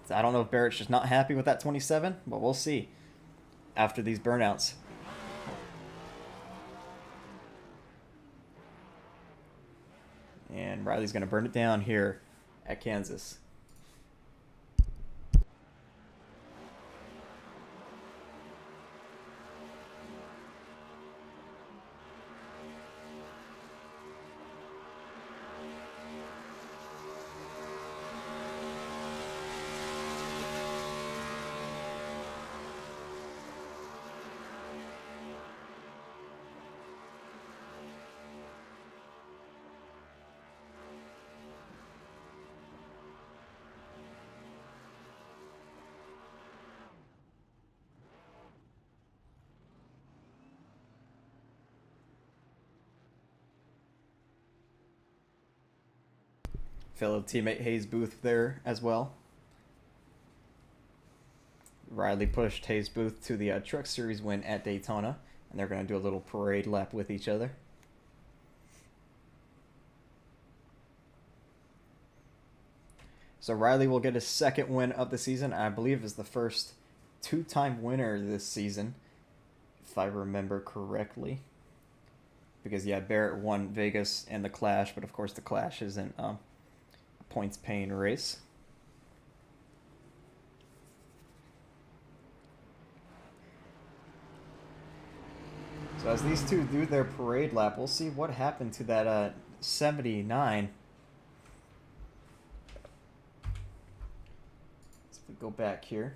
I don't know if Barrett's just not happy with that 27, but we'll see after these burnouts. And Riley's going to burn it down here at Kansas. Fellow teammate Hayes Booth there as well. Riley pushed Hayes Booth to the Truck Series win at Daytona, and they're going to do a little parade lap with each other. So Riley will get his 2nd win of the season. I believe is the first 2-time winner this season, if I remember correctly. Because, yeah, Barrett won Vegas and the Clash, but of course the Clash isn't points paying race. So as these two do their parade lap, we'll see what happened to that 79. So if we go back here.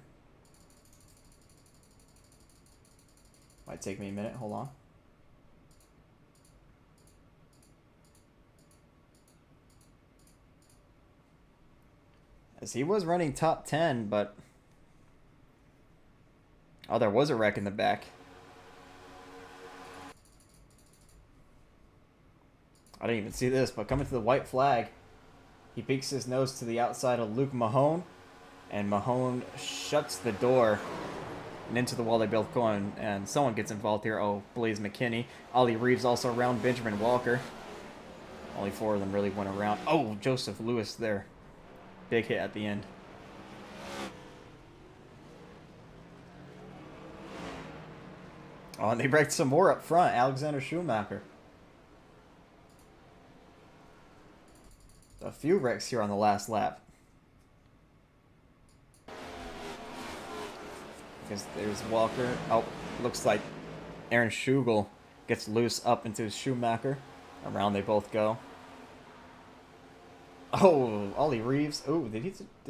Might take me a minute, hold on. As he was running top 10, but... Oh, there was a wreck in the back. I didn't even see this, but coming to the white flag, he peeks his nose to the outside of Luke Mahone, and Mahone shuts the door and into the wall they both go on, and someone gets involved here. Oh, Blaze McKinney. Ollie Reeves also around, Benjamin Walker. Only 4 of them really went around. Oh, Joseph Lewis there. Big hit at the end. Oh, and they wrecked some more up front. Alexander Schumacher. A few wrecks here on the last lap. Because there's Walker. Oh, looks like Aaron Schugel gets loose up into Schumacher. Around they both go. Oh, Ollie Reeves. Oh, did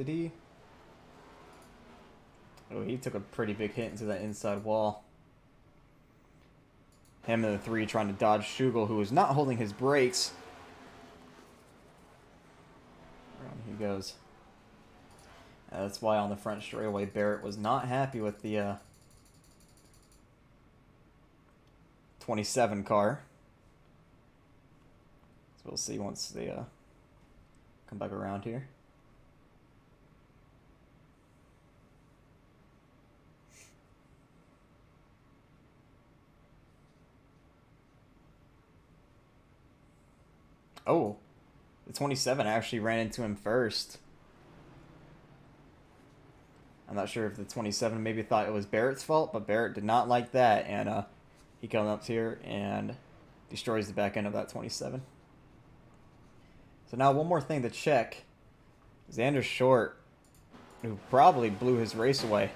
he? Oh, he took a pretty big hit into that inside wall. Him and the 3 trying to dodge Schugel, who is not holding his brakes. Around he goes. That's why on the front straightaway, Barrett was not happy with the 27 car. So we'll see once they come back around here. Oh, the 27 actually ran into him first. I'm not sure if the 27 maybe thought it was Barrett's fault, but Barrett did not like that, and he comes up here and destroys the back end of that 27. So now one more thing to check. Xander Short, who probably blew his race away.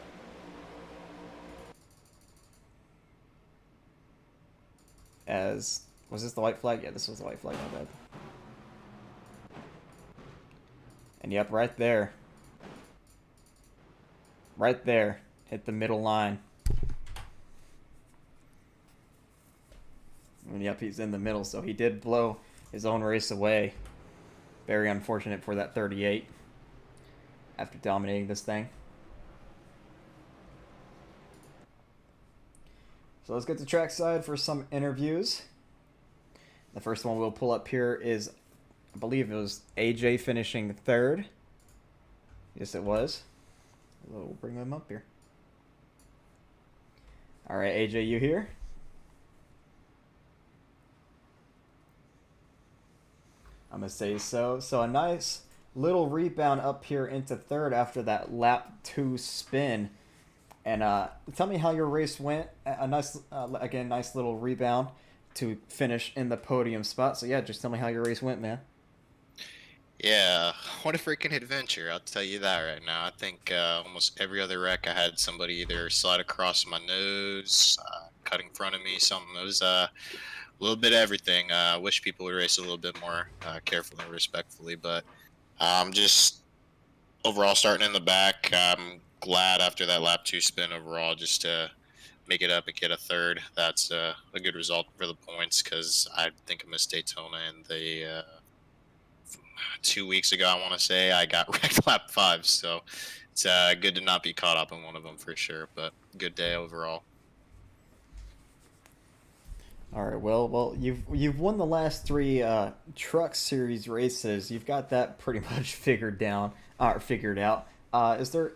Was this the white flag? Yeah, this was the white flag, my bad. And yep, right there. Right there. Hit the middle line. And yep, he's in the middle, so he did blow his own race away. Very unfortunate for that 38 after dominating this thing. So let's get to trackside for some interviews. The first one we'll pull up here is, I believe it was AJ finishing third. Yes, it was. We'll bring him up here. All right, AJ, you here? I'm going to say so. So a nice little rebound up here into third after that lap 2 spin. And tell me how your race went. A nice, again, nice little rebound to finish in the podium spot. So yeah, just tell me how your race went, man. Yeah, what a freaking adventure, I'll tell you that right now. I think almost every other wreck I had somebody either slide across my nose, cut in front of me, something. It was a little bit of everything. I wish people would race a little bit more carefully and respectfully, but just overall starting in the back, I'm glad after that lap 2 spin overall just to make it up and get a third. That's a good result for the points because I think I missed Daytona and the 2 weeks ago, I want to say, I got wrecked lap 5, so it's good to not be caught up in one of them for sure, but good day overall. All right, well, you've won the last 3 Truck Series races. You've got that pretty much figured out. Is there?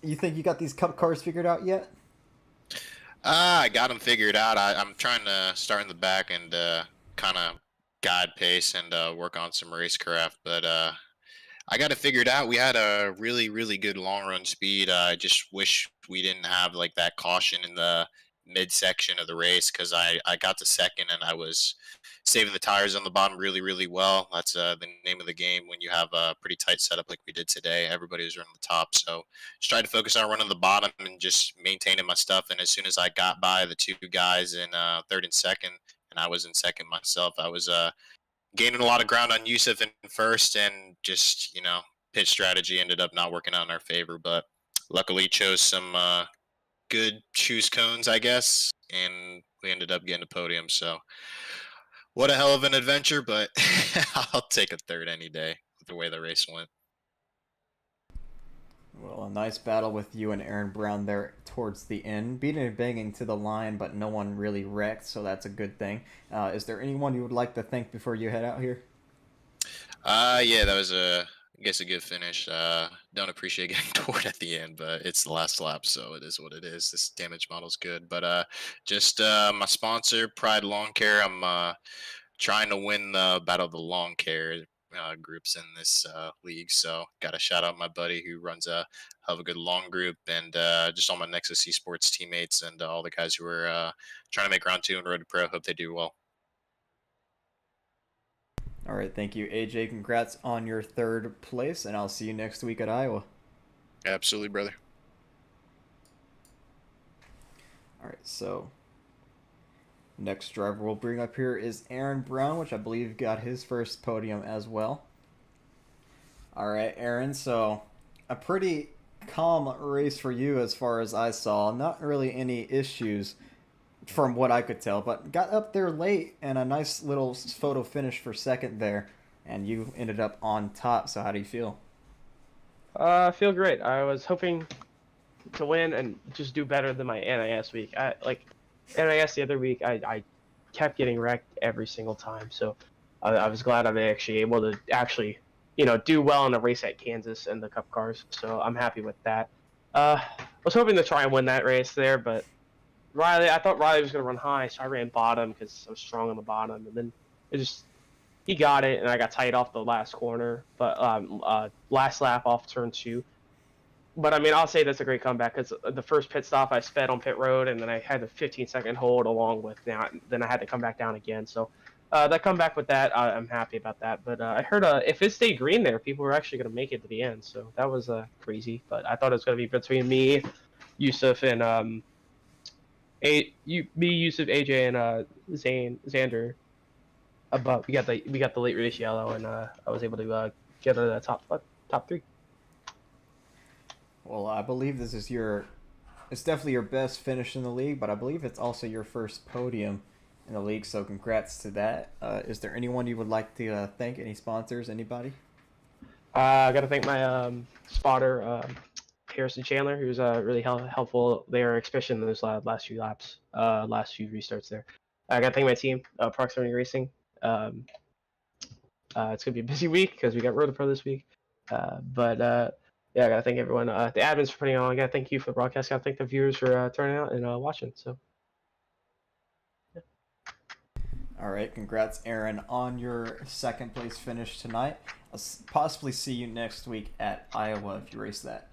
You think you got these Cup cars figured out yet? I got them figured out. I'm trying to start in the back and kind of guide pace and work on some racecraft, but I got it figured out. We had a really good long run speed. I just wish we didn't have like that caution in the midsection of the race because I got to second and I was saving the tires on the bottom really well. That's the name of the game when you have a pretty tight setup like we did today. Everybody was running the top, so just tried to focus on running the bottom and just maintaining my stuff. And as soon as I got by the 2 guys in third and second, and I was in second myself, I was gaining a lot of ground on Yusuf in first, and just pitch strategy ended up not working out in our favor. But luckily chose some good choose cones, I guess, and we ended up getting a podium. So what a hell of an adventure, but I'll take a third any day with the way the race went. Well, a nice battle with you and Aaron Brown there towards the end. Beating and banging to the line, but no one really wrecked, so that's a good thing. Is there anyone you would like to thank before you head out here? Yeah, that was I guess a good finish. Don't appreciate getting toured at the end, but it's the last lap, so it is what it is. This damage model's good, but just my sponsor, Pride Lawn Care. I'm trying to win the Battle of the Lawn Care groups in this league, so got to shout out my buddy who runs a hell of a good lawn group, and just all my Nexus Esports teammates and all the guys who are trying to make round 2 and Road to Pro. Hope they do well. All right, thank you, AJ. Congrats on your 3rd place, and I'll see you next week at Iowa. Absolutely, brother. All right, so next driver we'll bring up here is Aaron Brown, which I believe got his first podium as well. All right, Aaron, so a pretty calm race for you as far as I saw. Not really any issues from what I could tell, but got up there late and a nice little photo finish for second there, and you ended up on top. So how do you feel? I feel great. I was hoping to win and just do better than my NIS week. NIS the other week, I kept getting wrecked every single time. So I was glad I'm actually able to do well in the race at Kansas and the Cup cars. So I'm happy with that. I was hoping to try and win that race there, but I thought Riley was going to run high, so I ran bottom because I was strong on the bottom. And then he got it, and I got tight off the last corner, but last lap off turn 2. But, I mean, I'll say that's a great comeback because the first pit stop I sped on pit road, and then I had the 15-second hold along with that. Then I had to come back down again. So that comeback with that, I'm happy about that. But I heard if it stayed green there, people were actually going to make it to the end. So that was crazy. But I thought it was going to be between me, Yusuf, and Yusuf, AJ, and Xander. But we got the late release yellow, and I was able to get to the top spot. top 3. Well, I believe this is it's definitely your best finish in the league, but I believe it's also your first podium in the league, so congrats to that. Is there anyone you would like to thank? Any sponsors? Anybody? I got to thank my spotter, Harrison Chandler, who was really helpful there, especially in those last few laps, last few restarts there. I got to thank my team, Proximity Racing. It's going to be a busy week because we got Road to Pro this week. But yeah, I got to thank everyone. The admins for putting it on. I got to thank you for the broadcast. I got to thank the viewers for turning out and watching. So. All right, congrats, Aaron, on your second place finish tonight. I'll possibly see you next week at Iowa if you race that.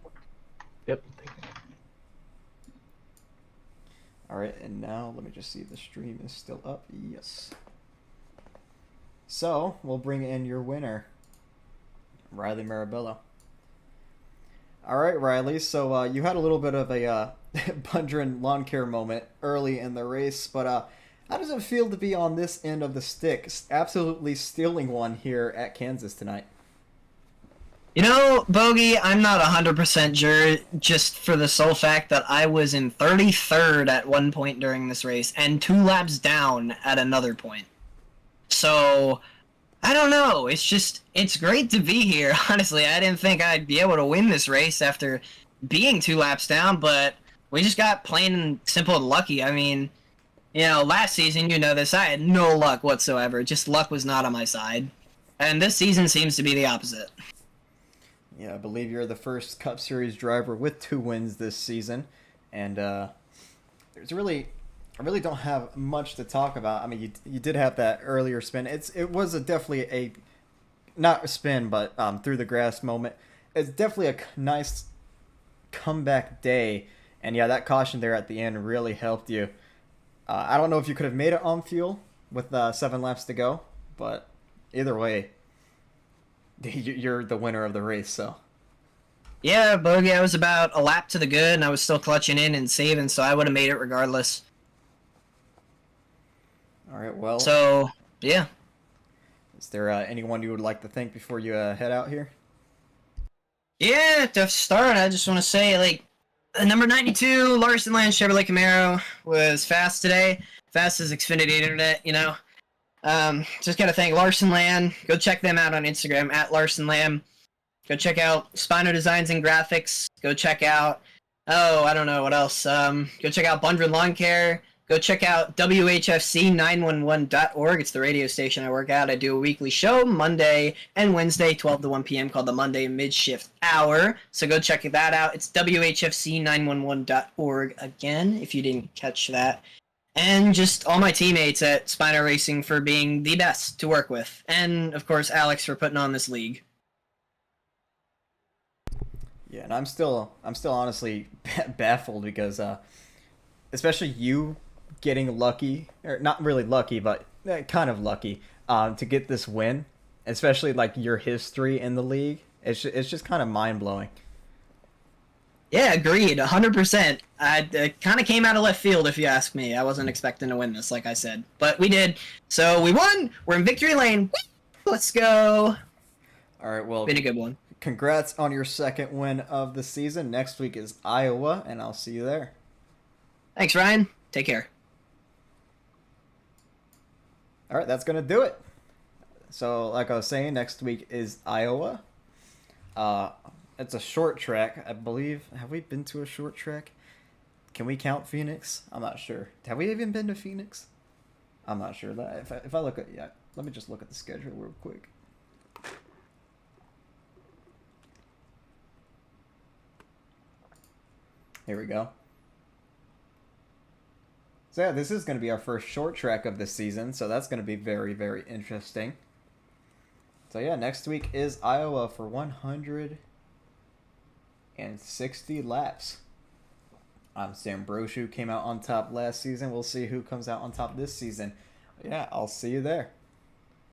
Yep. Thank you. All right, and now let me just see if the stream is still up. Yes. So we'll bring in your winner, Riley Marabello. All right, Riley. So you had a little bit of a Bundren lawn care moment early in the race, but how does it feel to be on this end of the stick, absolutely stealing one here at Kansas tonight? You know, Bogey, I'm not 100% sure, just for the sole fact that I was in 33rd at one point during this race and 2 laps down at another point. So, I don't know. It's great to be here, honestly. I didn't think I'd be able to win this race after being 2 laps down, but we just got plain and simple lucky. I mean, you know, last season, you know this, I had no luck whatsoever. Just luck was not on my side. And this season seems to be the opposite. Yeah, I believe you're the first Cup Series driver with 2 wins this season. And I really don't have much to talk about. I mean, you did have that earlier spin. It was definitely a, not a spin, but through the grass moment. It's definitely a nice comeback day. And yeah, that caution there at the end really helped you. I don't know if you could have made it on fuel with 7 laps to go, but either way, you're the winner of the race. So yeah, Bogey, I was about a lap to the good, and I was still clutching in and saving, so I would have made it regardless. All right, well. So yeah. Is there anyone you would like to thank before you head out here? Yeah, to start, I just want to say, like, number 92, Larson Land Chevrolet Camaro was fast today. Fast as Xfinity Internet, you know. Just gotta thank Larson Land. Go check them out on Instagram, at Larson Lamb. Go check out Spino Designs and Graphics. Go check out, I don't know what else. Go check out Bundren Lawn Care. Go check out WHFC911.org. It's the radio station I work at. I do a weekly show, Monday and Wednesday, 12 to 1 p.m., called the Monday Mid-Shift Hour. So go check that out. It's WHFC911.org again, if you didn't catch that. And just all my teammates at Spino Racing for being the best to work with. And, of course, Alex for putting on this league. Yeah, and I'm still honestly baffled because, especially you getting lucky, or not really lucky, but kind of lucky, to get this win, especially like your history in the league. It's just kind of mind blowing. Yeah, agreed, 100%. It kind of came out of left field, if you ask me. I wasn't expecting to win this, like I said. But we did. So we won. We're in victory lane. Let's go. All right, well, been a good one. Congrats on your second win of the season. Next week is Iowa, and I'll see you there. Thanks, Ryan. Take care. All right, that's going to do it. So, like I was saying, next week is Iowa. It's a short track, I believe. Have we been to a short track? Can we count Phoenix? I'm not sure. Have we even been to Phoenix? I'm not sure. If I look at, yeah, let me just look at the schedule real quick. Here we go. So yeah, this is going to be our first short track of the season, so that's going to be very, very interesting. So yeah, next week is Iowa for 160 laps. Sam Brochu came out on top last season. We'll see who comes out on top this season. Yeah, I'll see you there.